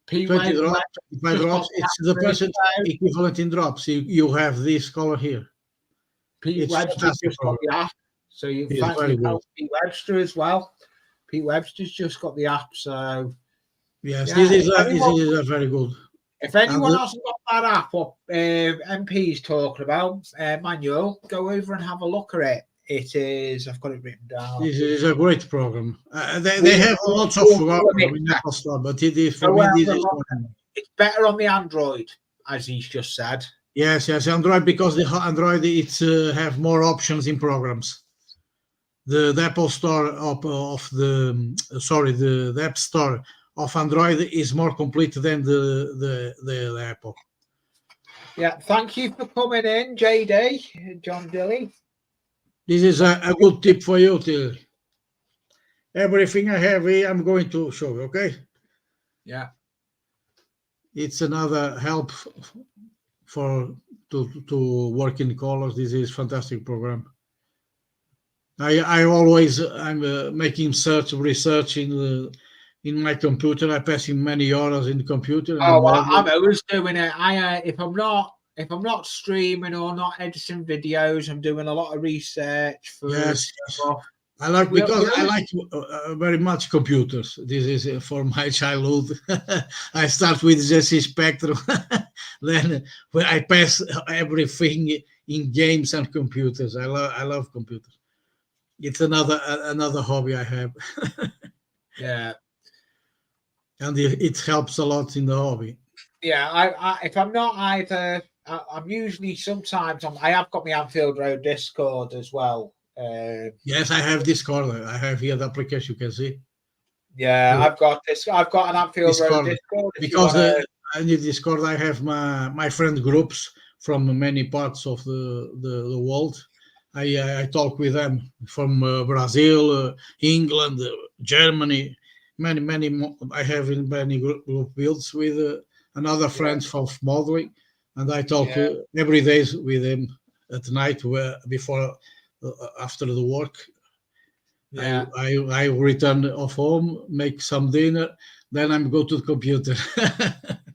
20 drops, 25 drops. It's the percent equivalent in drops. You have this color here. Pete Webster's just got the app, so you can help Pete Webster as well. Pete Webster's just got the app, so yes, this is a very good. If anyone hasn't got that app, what MP's talking about, Manuel, go over and have a look at it. It is. I've got it written down. This is a great program. They have lots of programs in Apple Store, but it is for me. This is one. It's better on the Android, as he's just said. Yes, Android, because the Android it's have more options in programs. The Apple Store the App Store of Android is more complete than the Apple. Yeah, thank you for coming in, JD, John Dilly. This is a good tip for you, Till. Everything I have here, I'm going to show you, okay? Yeah. It's another help to work in colors. This is fantastic program. I'm making research in my computer. I passing many hours in the computer. I'm always doing it. If I'm not streaming or not editing videos, I'm doing a lot of research for. Yes. I like very much computers. This is for my childhood. I start with Jesse Spectrum, then when I pass everything in games and computers. I love computers. It's another hobby I have. Yeah, and it helps a lot in the hobby. Yeah, if I'm not either, I'm usually sometimes I have got my Anfield Road Discord as well. Yes, I have Discord. I have here the application. You can see. Yeah, I've got an Anfield Road Discord. Because I need Discord. I have my friend groups from many parts of the world. I talk with them from Brazil, England, Germany, many more. I have in many group builds with another friends from modeling, and I talk every day with them at night before after the work. Yeah. I return off home, make some dinner, then I'm go to the computer.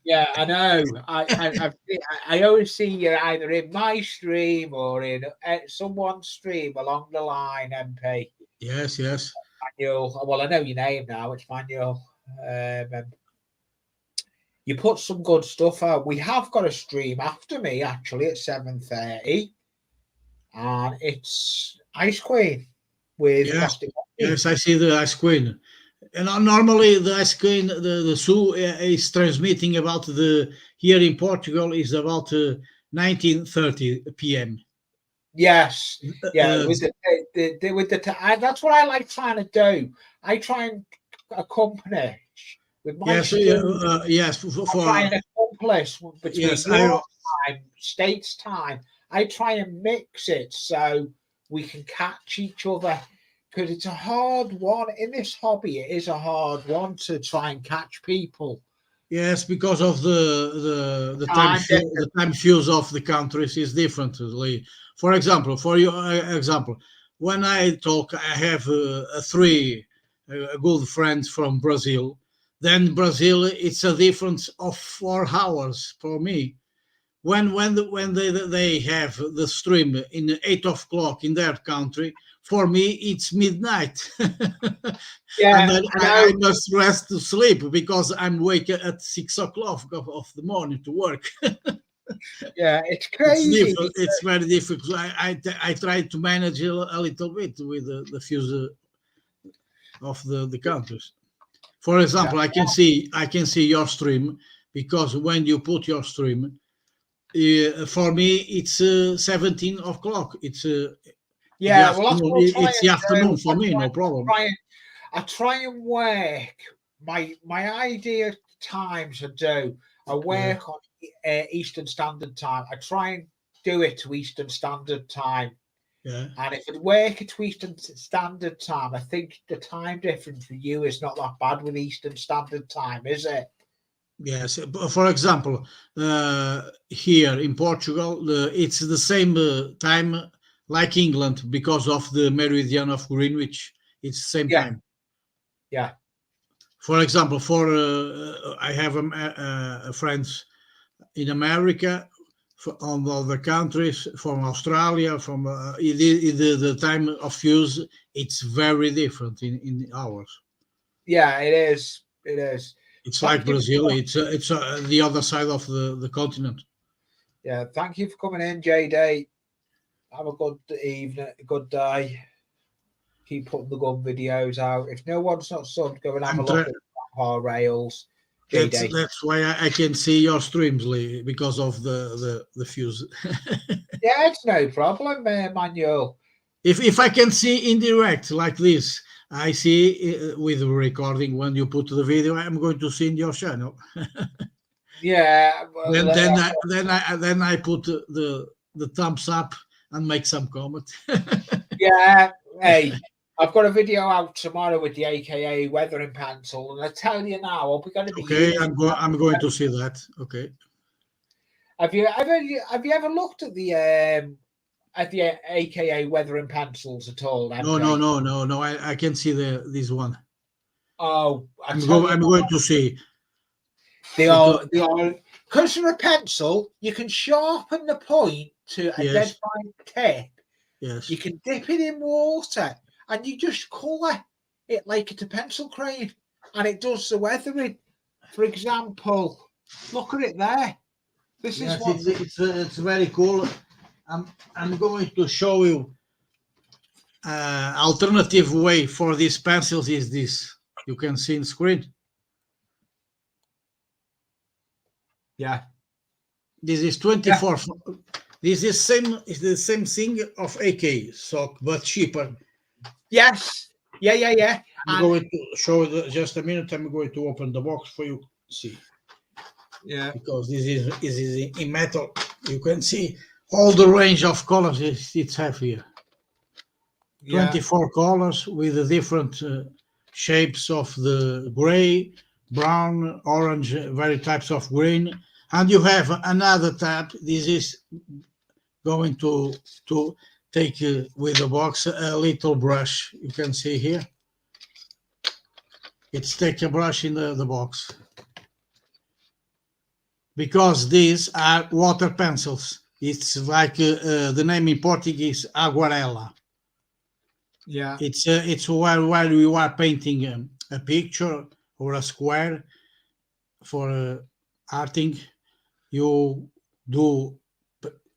Yeah, I know. I always see you either in my stream or in someone's stream along the line, MP. Yes. Manuel. Well, I know your name now. It's Manuel. You put some good stuff out. We have got a stream after me, actually, at 7:30. And it's Ice Queen with Plastic. Yes, I see the Ice Queen. And normally the Ice Queen, the Sue is transmitting about here in Portugal is about 19:30 p.m. Yes, with the that's what I like trying to do. I try and accompany with my yes, simplest between Yes, your time, States time. I try and mix it so we can catch each other because it's a hard one in this hobby. It is a hard one to try and catch people. yes, because of the time Time difference. the time fuse of the countries is differently. For example, for your example, when I talk, I have three good friends from Brazil. Then Brazil, it's a difference of 4 hours for me. When they have the stream in 8 o'clock in their country, for me it's midnight. And Yeah, then I I know. must rest to sleep because I'm wake at 6 o'clock of the morning to work. Yeah, it's It's crazy. difficult. It's very difficult. I try to manage a little bit with the fuse of the countries. For Yeah, example, I can see your stream because when you put your stream, for me it's 17 o'clock. It's the yeah. Well, that's afternoon. what I try It's the and do. afternoon for me. No problem. I try and work my idea times I do. I Yeah, work on Eastern Standard Time. I try and do it to Eastern Standard Time. yeah. And if it work at Eastern Standard Time, I think the time difference for you is not that bad with Eastern Standard Time, is it? Yes, for example, here in Portugal, it's the same time like England because of the meridian of Greenwich. It's the same Yeah, time. yeah, For example, for I have friends in America, on other countries, from Australia, from the time of fuse, it's very different in hours. yeah. It is. It is. It's like Thank you. Brazil. It's the other side of the continent. Yeah, thank you for coming in, JD. Have a good evening, a good day. Keep putting the good videos out. If no one's not subbed, go and have a I'm look try- at our rails, JD. that's why I can see your streams, Lee, because of the fuse. Yeah, it's no problem, Manuel. If I can see indirect like this, I see with the recording when you put the video, I'm going to see in your channel. Yeah, well, Then I put the thumbs up and make some comment. yeah. Hey, I've got a video out tomorrow with the AKA weathering pencil, and I tell you now, I'm going to be Okay, using. I'm going to see that. Okay. Have you ever looked at the AKA weathering pencils at all, No, MJ? no. I can see this one. Oh, I tell you, I'm going to see because they are because they're a pencil. You can sharpen the point to a dead yes, fine tip. yes, You can dip it in water, and you just colour it like it's a pencil crayon, and it does the weathering. For example, look at it there. This is yes. what. It's very cool. I'm going to show you alternative way for these pencils is this. You can see in screen. Yeah. This is 24. This is the same thing of AK sock, but cheaper. Yes. Yeah. I'm going to show just a minute. I'm going to open the box for you to see. Yeah. Because this is in metal. You can see all the range of colors it's have here. Yeah. 24 colors with the different shapes of the gray, brown, orange, very types of green. And you have another tab. This is going to take with the box a little brush. You can see here. It's take a brush in the box. Because these are water pencils. It's like the name in Portuguese, aguarela. Yeah. It's while you are painting a picture or a square for arting, you do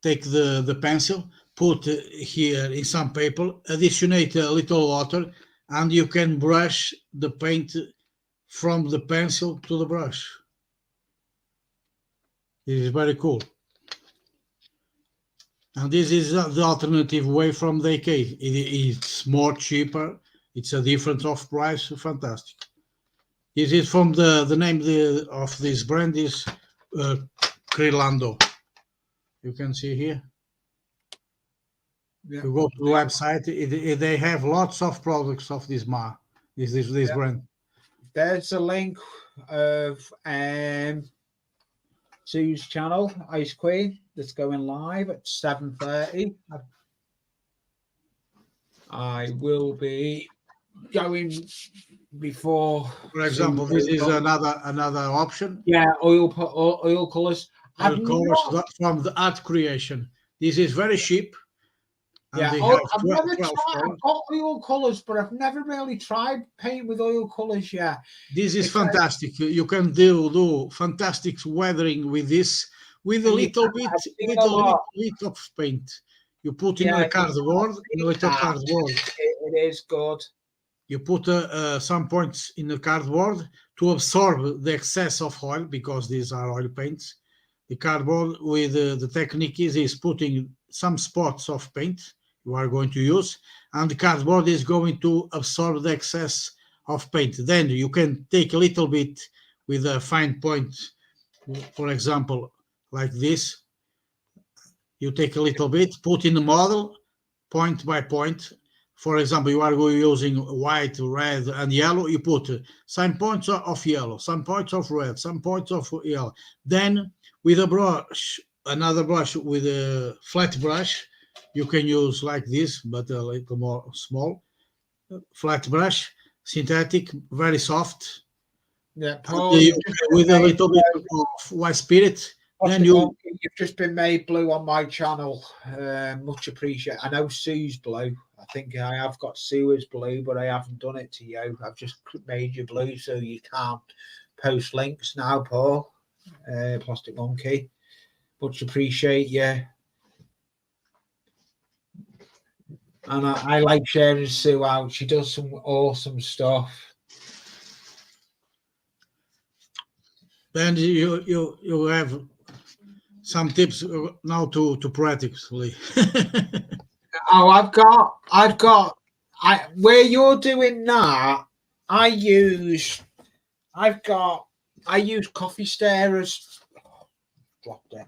take the pencil, put here in some paper, additionate a little water, and you can brush the paint from the pencil to the brush. This is very cool. And this is the alternative way from the AK. It's more cheaper. It's a difference of price. Fantastic. This is from the name of this brand is Crilando. You can see here. Yeah. You go to the website. They have lots of products of this Yeah. brand. There's a link of Sue's channel, Ice Queen, that's going live at 7:30. I will be going before. For example, Sue this goes is on. another option. Yeah, oil colors. Oil colors from the art creation. This is very cheap. And Yeah, they have I've never 12 tried. colors. I've got oil colors, but I've never really tried paint with oil colors yet. This is fantastic. You can do fantastic weathering with this, with a little bit of paint. You put in a cardboard, in a little cardboard. It is good. You put some points in the cardboard to absorb the excess of oil, because these are oil paints. The cardboard with the technique is putting some spots of paint you are going to use, and the cardboard is going to absorb the excess of paint. Then you can take a little bit with a fine point, for example, like this. You take a little bit, put in the model, point by point. For example, you are using white, red, and yellow. You put some points of yellow, some points of red, some points of yellow. Then with a brush, another brush with a flat brush, you can use like this, but a little more small. Flat brush, synthetic, very soft. Yeah, Paul, with a little bit of white spirit. Then you've just been made blue on my channel. Much appreciated. I know Sue's blue. I think I have got Sue as blue, but I haven't done it to you. I've just made you blue so you can't post links now, Paul. Plastic Monkey. Much appreciate you. And I like sharing Sue out. She does some awesome stuff. Then you have some tips now to practically. Oh, I've got where you're doing that, I use coffee stirrers. Dropped it.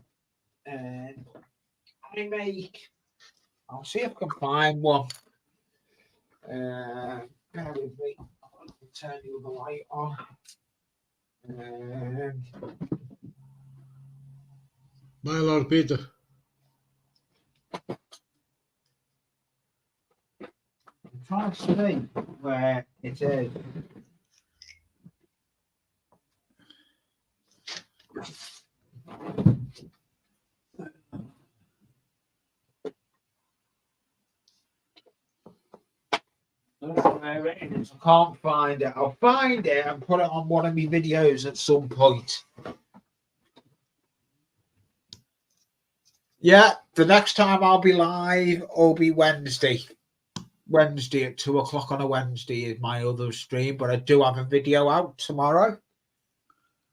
And I'll see if I can find one. Bear with me. I'll turn the other light on. My Lord Peter. I'm trying to see where it is. Where it is. I can't find it. I'll find it and put it on one of my videos at some point. Yeah, the next time I'll be live will be Wednesday. Wednesday at 2 o'clock on a Wednesday is my other stream, but I do have a video out tomorrow.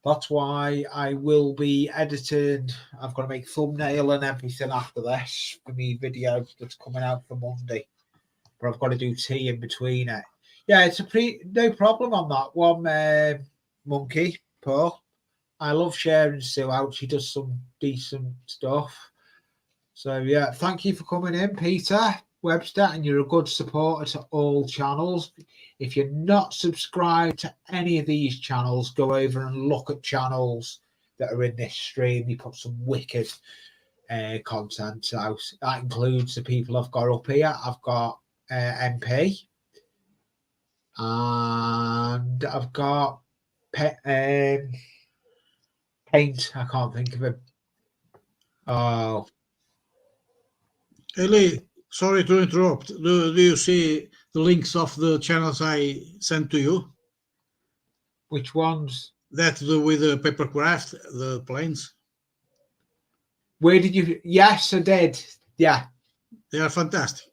That's why I will be editing. I've got to make thumbnail and everything after this for me video that's coming out for Monday. But I've got to do tea in between it. Yeah, it's no problem on that one, Monkey, Paul. I love sharing Sue out. She does some decent stuff. So, yeah, thank you for coming in, Peter Webster, and you're a good supporter to all channels. If you're not subscribed to any of these channels, go over and look at channels that are in this stream. You put some wicked content out. That includes the people I've got up here. I've got MP, and I've got Paint. I can't think of it. Oh. Eli, sorry to interrupt. Do you see the links of the channels I sent to you? Which ones? That with the papercraft, the planes. Where did you? Yes, I did. Yeah, they are fantastic.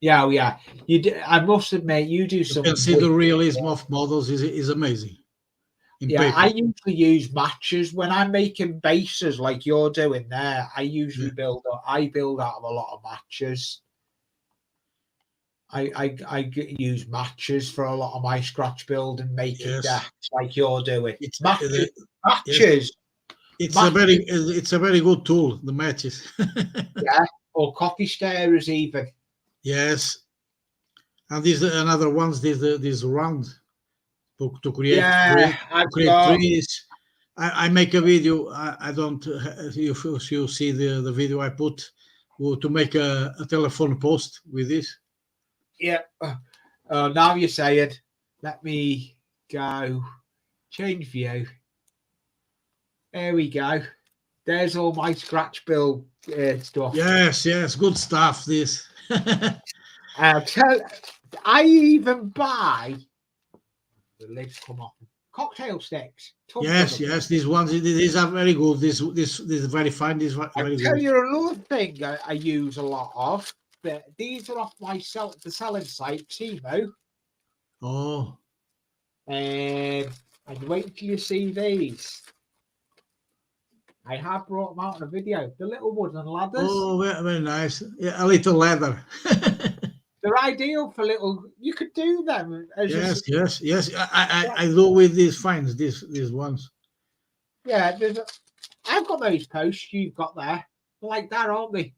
Yeah, yeah. You do, I must admit, you do some. You can see the realism of models is amazing. Yeah, paper. I usually use matches when I'm making bases like you're doing there. I usually build out of a lot of matches. I use matches for a lot of my scratch build and making decks like you're doing. Matches. it's a very good tool. The matches. Yeah, or coffee stirrers even. Yes, and these another ones. These round to create Yeah, I've create got. trees. I make a video. I don't. You see the video I put to make a telephone post with this. Yeah. Now you say it. Let me go. Change view. There we go. There's all my scratch build stuff. Yes, good stuff. This. Tell, I even buy the lids come off. Cocktail sticks. Tons of them. Yes. These ones. These are very good. This is very fine. This I'll very tell good. you another thing I use a lot of. These are off my the selling site, Timo. Oh. And wait till you see these. I have brought them out in a video. The little wooden ladders. Oh, very nice. Yeah, a little leather. They're ideal for little. You could do them. As Yes. I do with these fines. These ones. Yeah, I've got those posts you've got there. They're like that, aren't they?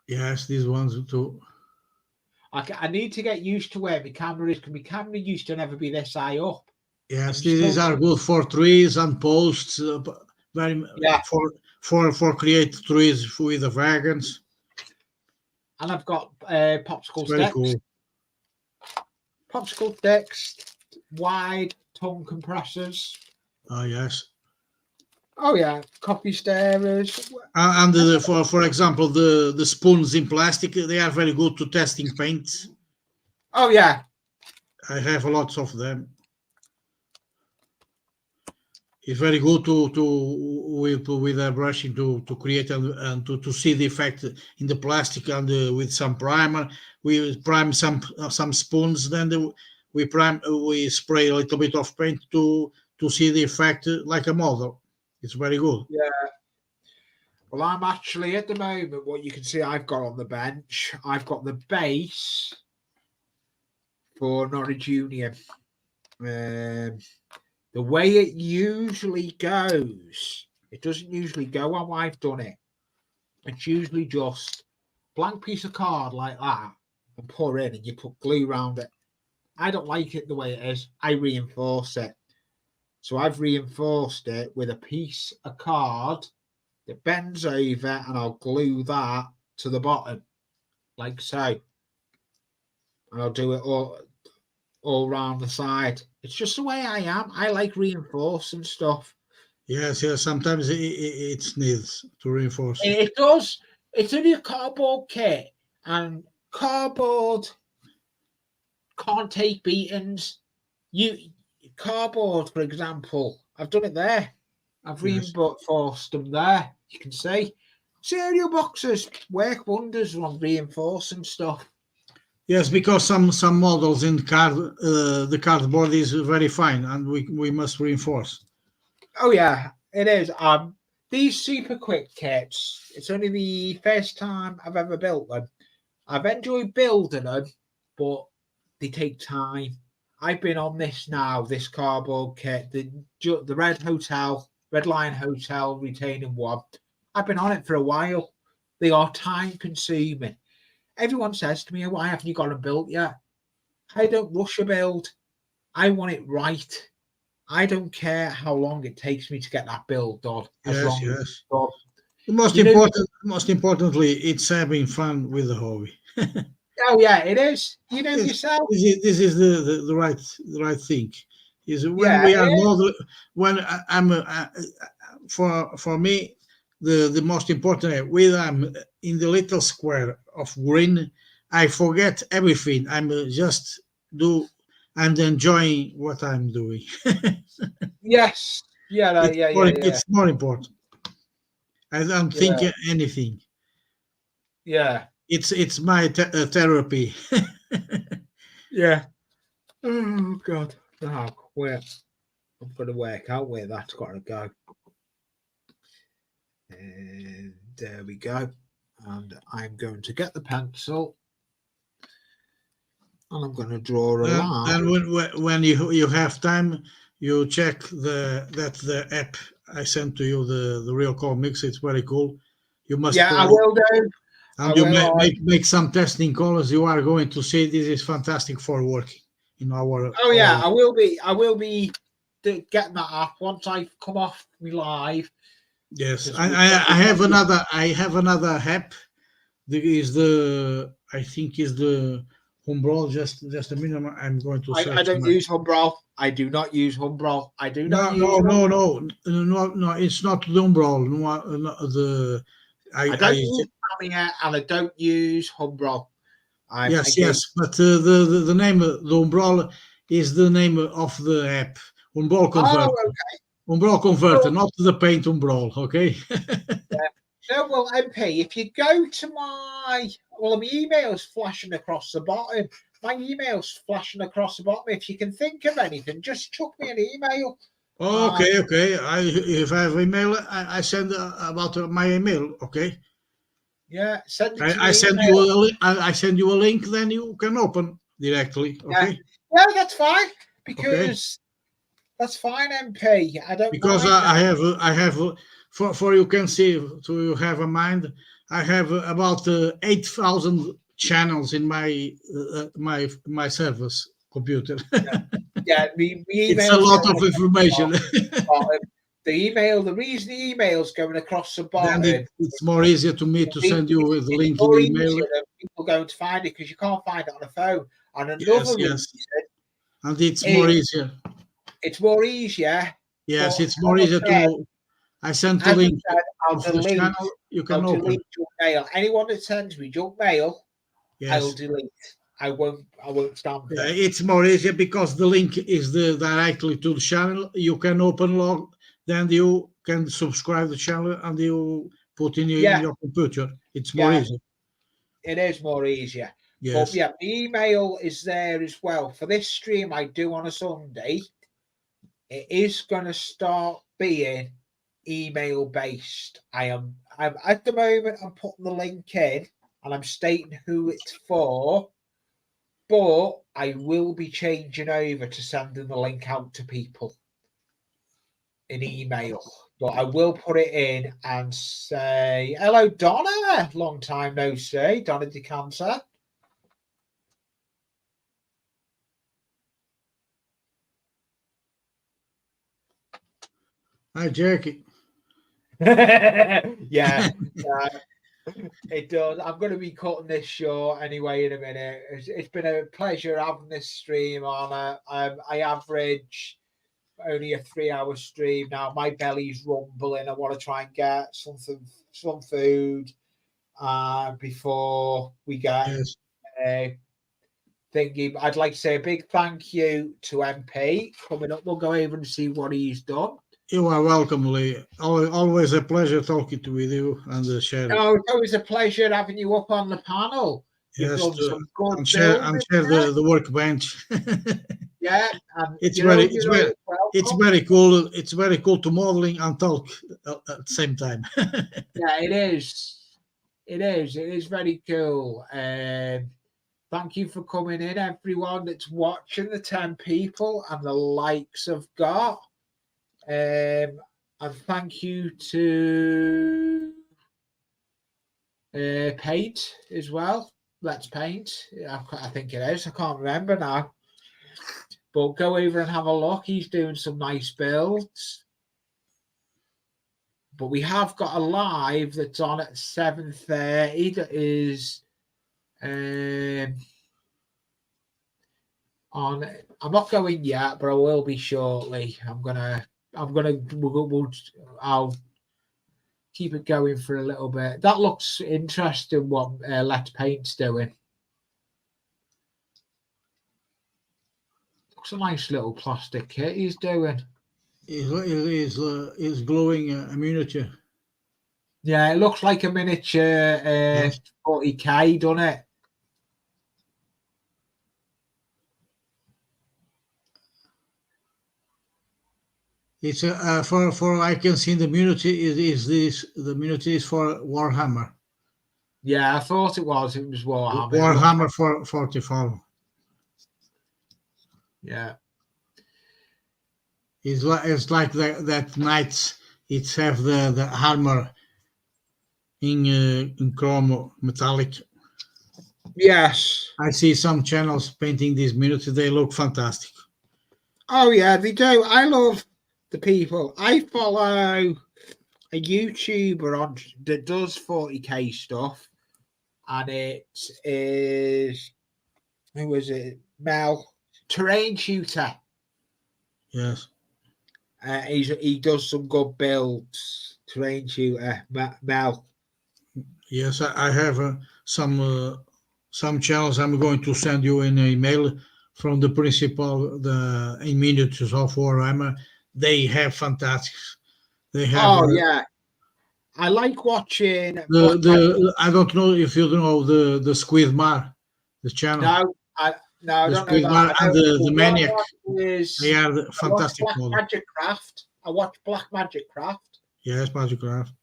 Yes, these ones too. I need to get used to where my camera is, because my camera used to never be this high up. Yes, these are good for trees and posts. Very for create trees with the wagons. And I've got popsicle Very sticks. cool. Popsicle sticks, wide tongue compressors. Oh yes. Oh yeah, coffee stirrers. And for example, the spoons in plastic, they are very good to testing paints. Oh yeah. I have lots of them. It's very good with a brushing to create and to see the effect in the plastic, and with some primer. We prime some spoons, then we spray a little bit of paint to see the effect like a model. It's very good. Yeah. Well, I'm actually at the moment, what you can see I've got on the bench, I've got the base for Norwich Union. The way it usually goes, it doesn't usually go how I've done it. It's usually just blank piece of card like that and pour in, and you put glue around it. I don't like it the way it is. I reinforce it. So I've reinforced it with a piece of card that bends over, and I'll glue that to the bottom, like so. And I'll do it all around the side. It's just the way I am. I like reinforcing stuff. Yes. Sometimes it needs to reinforce. It does. It's only a cardboard kit, and cardboard can't take beatings. Cardboard, for example, I've done it there. I've reinforced them there. You can see cereal boxes work wonders on reinforcing stuff. Yes, because some models in the cardboard is very fine, and we must reinforce. Oh yeah, it is. These super quick kits, it's only the first time I've ever built them. I've enjoyed building them, but they take time. I've been on this now, this cardboard kit, the Red Lion Hotel retaining one. I've been on it for a while. They are time consuming. Everyone says to me, why haven't you got them built yet? I don't rush a build. I want it right. I don't care how long it takes me to get that build done. Yes. Done. Most importantly, it's having fun with the hobby. Oh yeah, it is. You know yourself. This is the right thing. Is when we are modeling. When I'm for me, the most important, when I'm in the little square of green, I forget everything. I'm just do and enjoying what I'm doing. Yes. Yeah. It's more important. I don't think anything. Yeah. It's my therapy. Yeah. Oh God. Now where I'm going to work out where that's got to go. And there we go. And I'm going to get the pencil, and I'm going to draw a line. And when you have time, you check that the app I sent to you the real comics. It's very cool. You must Yeah, I play, will do. and I you will. make some testing calls. You are going to see this is fantastic for working in our. Oh yeah, I will be. I will be getting that app once I come off me live. Yes, Because I have another. I have another app. I think is the Humbrol. Just a minute. I'm going to search. I don't use Humbrol. I do not use Humbrol. I do not use. No. It's not the Humbrol. No, the I don't use Tamiya and I don't use Humbrol. Yes, but the name, the Umbrella is the name of the app. Umbrella Converter. Oh, okay. Umbrella Converter, not the paint Umbrella, okay? Yeah. No, well, MP, if you go to my email's flashing across the bottom. My email's flashing across the bottom. If you can think of anything, just chuck me an email. Okay. If I have email, I send about my email, okay? Yeah, send it to me. I send you a link. I send you a link, then you can open directly, okay? Yeah, that's fine because that's fine, MP. I don't because mind I have for you can see to you have a mind. I have about 8,000 channels in my service computer. Yeah, me It's a lot of information. The reason the email's going across the bottom. Then it's more easier to me to send you the link in the email. People going to find it because you can't find it on a phone. And another reason, and it's more easier. It's more easier. Yes, it's more easier to. I sent the link of the channel. You can open. Delete junk mail. Anyone that sends me junk mail, yes. I'll delete. I won't stamp it. It's more easier because the link is directly to the channel. You can open log, then you can subscribe the channel and you put in your computer. It's more easy. It is more easier. Yes. But yeah, the email is there as well. For this stream I do on a Sunday, it is going to start being email based. I'm at the moment I'm putting the link in and I'm stating who it's for, but I will be changing over to sending the link out to people in email. But I will put it in and say hello, Donna. Long time no see, Donna Decanter. Hi, Jackie. Yeah. It does. I'm going to be cutting this short anyway in a minute. It's been a pleasure having this stream on. I average only a 3-hour stream now. My belly's rumbling. I want to try and get some food before we get thingy. I'd like to say a big thank you to MP coming up. We'll go over and see what he's done. You are welcome, Lee. Always a pleasure talking with you and sharing. Oh, it's always a pleasure having you up on the panel. Yes, and share the workbench. Yeah, it's very cool. It's very cool to modeling and talk at the same time. Yeah, it is. It is very cool. Thank you for coming in, everyone that's watching, the 10 people and the likes I've got. And thank you to Paint as well. Let's Paint. I think it is. I can't remember now. But go over and have a look. He's doing some nice builds. But we have got a live that's on at 7:30. That is on. I'm not going yet, but I will be shortly. I'll keep it going for a little bit. That looks interesting. What Let's Paint's doing. Looks a nice little plastic kit he's doing. He's glowing a miniature. Yeah, it looks like a miniature 40k, doesn't it? It's for I can see the miniature the miniature is for Warhammer. Yeah, I thought it was. It was Warhammer. Warhammer for 44. Yeah. It's like that knights It's have the armor in chrome metallic. Yes. I see some channels painting these miniatures. They look fantastic. Oh yeah, they do. I love the people. I follow a YouTuber on that does 40k stuff, and it is, who is it? Mel, terrain shooter. Yes. He does some good builds. Terrain shooter, Mel. Yes, I have some channels. I'm going to send you an email from the principal, the in miniatures of Warhammer. They have fantastic. They have Oh yeah, I like watching the I don't know if you know the Squidmar, the channel. No, I The don't know that. Squidmar I and know the what I Maniac. watch They is are I watch fantastic Black model. Magic Craft. I watch Black Magic Craft. Yes, Magic Craft.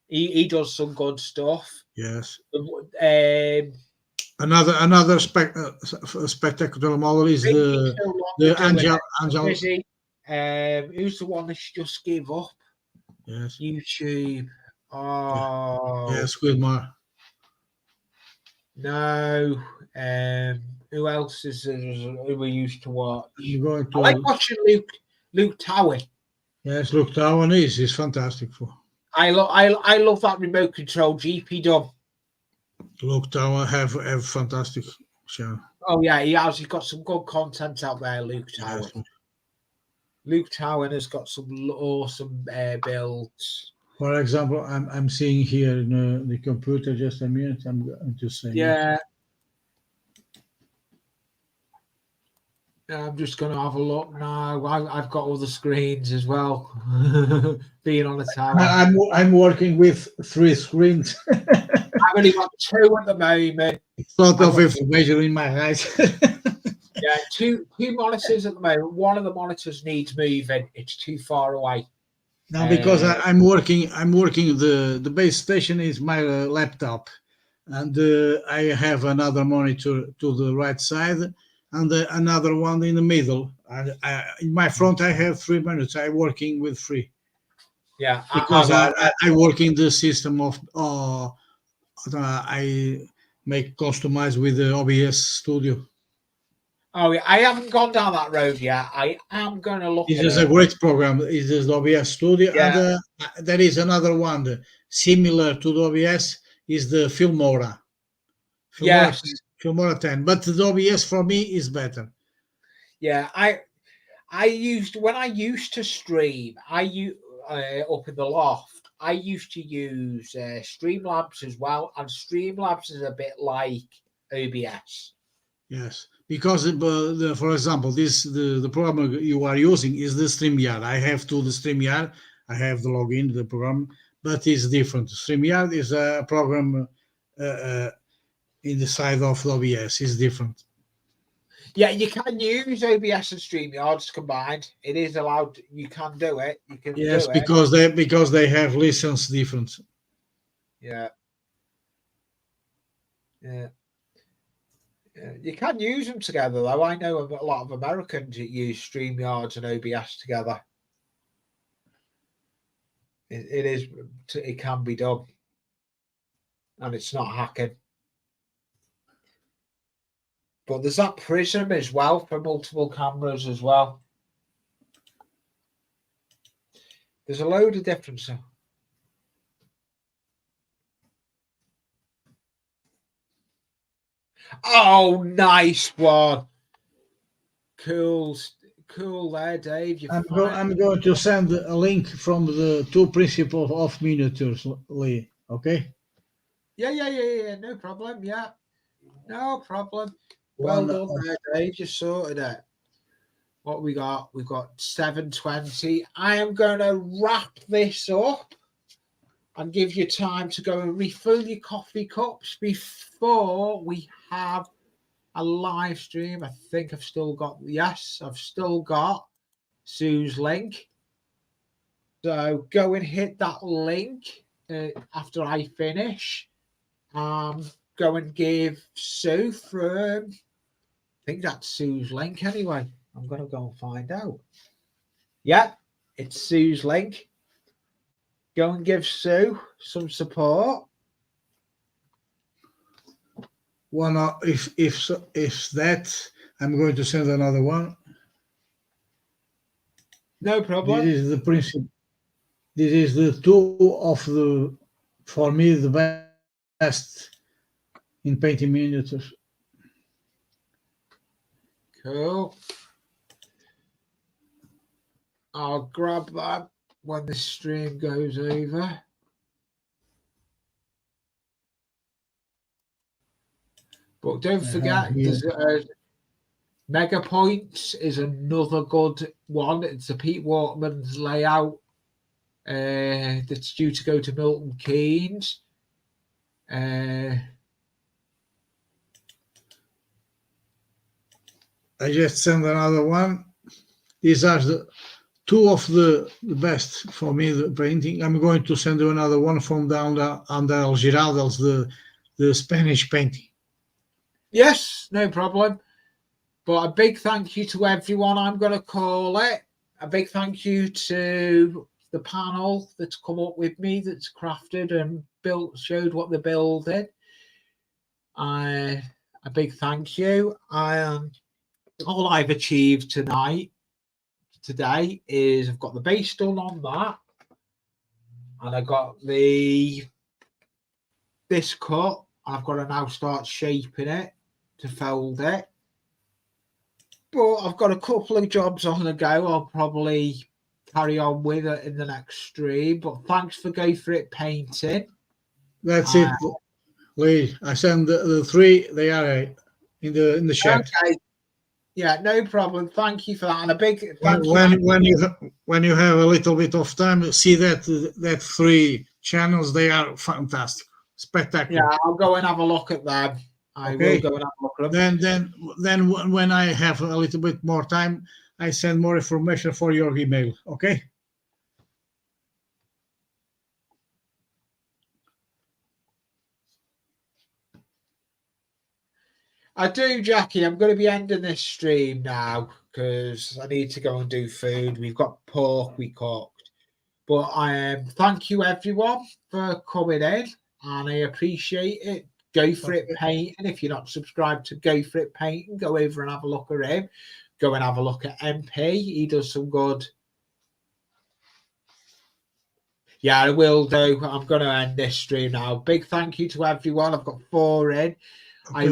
He does some good stuff. Yes. Um, Another spectacular model is He's no longer the doing Angel. it, is he? Who's the one that just gave up? Yes. YouTube. Oh Yes, Squidmar. no. Who else is there who we used to watch? I'm going I like to. watching Luke Tower. Yes, look, Taiwan is fantastic for. I love that remote control GP dub. Look, Taiwan have fantastic show. Oh yeah, he has. He's got some good content out there, Luke Tower. Yes. Luke Tower has got some awesome builds. For example, I'm seeing here in the computer. Just a minute. I'm going to say. Yeah. I'm just going to have a look now. I've got other screens as well. Being on a tower. I'm working with 3 screens. I've only got 2 at the moment. It's a lot of information in my eyes. Yeah, two monitors at the moment. One of the monitors needs moving. It's too far away. Now, because I'm working. The base station is my laptop, and I have another monitor to the right side, and another one in the middle. And in my front, I have 3 minutes. I'm working with 3. Yeah, because I work in the system of I make customize with the OBS Studio. Oh, yeah, I haven't gone down that road yet. I am going to look. It is a great program. It is the OBS Studio, Yeah. and there is another one similar to the OBS. Is the Filmora. Yes. Filmora 10, but the OBS for me is better. Yeah, I used when I used to stream. Up in the loft. I used to use Streamlabs as well, and Streamlabs is a bit like OBS. Yes, because for example, the program you are using is the StreamYard. I have the StreamYard. I have the login, the program, but it's different. StreamYard is a program in the side of the OBS. It's different. Yeah, you can use OBS and StreamYards combined. It is allowed. You can do it. You can. Yes, do because they have license different. Yeah. You can use them together, though. I know a lot of Americans that use StreamYards and OBS together. It can be done, and it's not hacking. But there's that Prism as well for multiple cameras as well. There's a load of difference. Oh, nice one. Cool there, Dave. I'm going to send a link from the 2 principles of miniatures, Lee. Okay? Yeah. No problem. Yeah. No problem. Well done there, Dave. You sorted it. What we got? We've got 7:20. I am going to wrap this up and give you time to go and refill your coffee cups before we have a live stream. I think I've still got Sue's link. So go and hit that link after I finish. Go and give Sue from, I think that's Sue's link anyway. I'm going to go and find out. Yeah, it's Sue's link. Go and give Sue some support. One, if that, I'm going to send another one. No problem. This is the principle. This is the two of the, for me, the best in painting miniatures. Cool. I'll grab that when the stream goes over. But don't forget, there's Mega Points is another good one. It's a Pete Waterman's layout that's due to go to Milton Keynes. I just sent another one. These are the two of the best for me, the painting. I'm going to send you another one from down under El Giraldo's, the Spanish painting. Yes, no problem. But a big thank you to everyone, I'm going to call it. A big thank you to the panel that's come up with me, that's crafted and built, showed what they're building. A big thank you. All I've achieved today is I've got the base done on that, and I got this cut. I've got to now start shaping it to fold it. But I've got a couple of jobs on the go. I'll probably carry on with it in the next stream. But thanks for Go For It painting. That's it, Lee. I send the three. They are in the chat. Okay. Yeah, no problem. Thank you for that. And a big thank you. When you have a little bit of time, see that three channels. They are fantastic, spectacular. Yeah, I'll go and have a look at them. I will go and have a look at them. Then when I have a little bit more time, I send more information for your email. Okay. I do, Jackie. I'm going to be ending this stream now because I need to go and do food. We've got pork we cooked. But thank you, everyone, for coming in, and I appreciate it. Go For It Painting. If you're not subscribed to Go For It Painting, go over and have a look at him. Go and have a look at MP. He does some good. Yeah, I will do. I'm going to end this stream now. Big thank you to everyone. I've got 4 in. I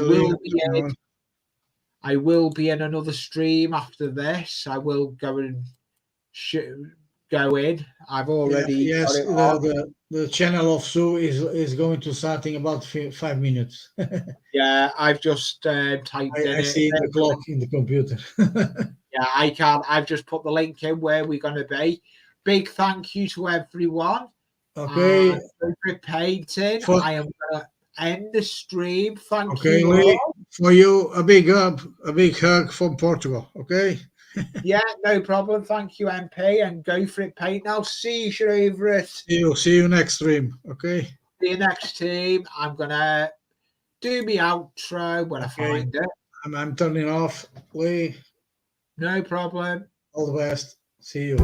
will be in another stream after this. I will go and go in. I've already got it on. The channel of Sue is going to start in about 5 minutes. Yeah, I've just typed in. I see the clock in the computer. Yeah, I can. I've just put the link in where we're going to be. Big thank you to everyone. Okay. For painting. I am going to end the stream. Thank you. Lee, for you, a big hug from Portugal. Okay. Yeah, no problem. Thank you, MP, and Go For It Paint. I'll see you over it. See you next stream. Okay. See you next team. I'm gonna do my outro when I find it. I'm turning off, Lee. No problem. All the best. See you.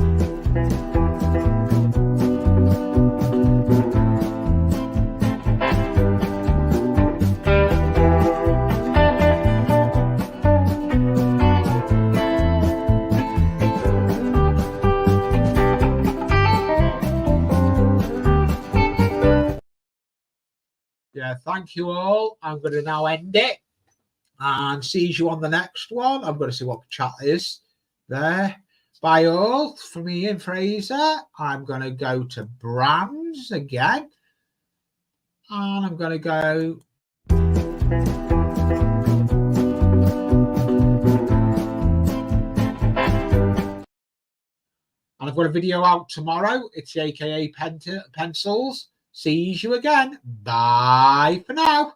Yeah, thank you all. I'm going to now end it and see you on the next one. I'm going to see what the chat is there. Bye all. From me and Fraser, I'm going to go to brands again. And I'm going to go. And I've got a video out tomorrow. It's the AKA Pencils. See you again. Bye for now.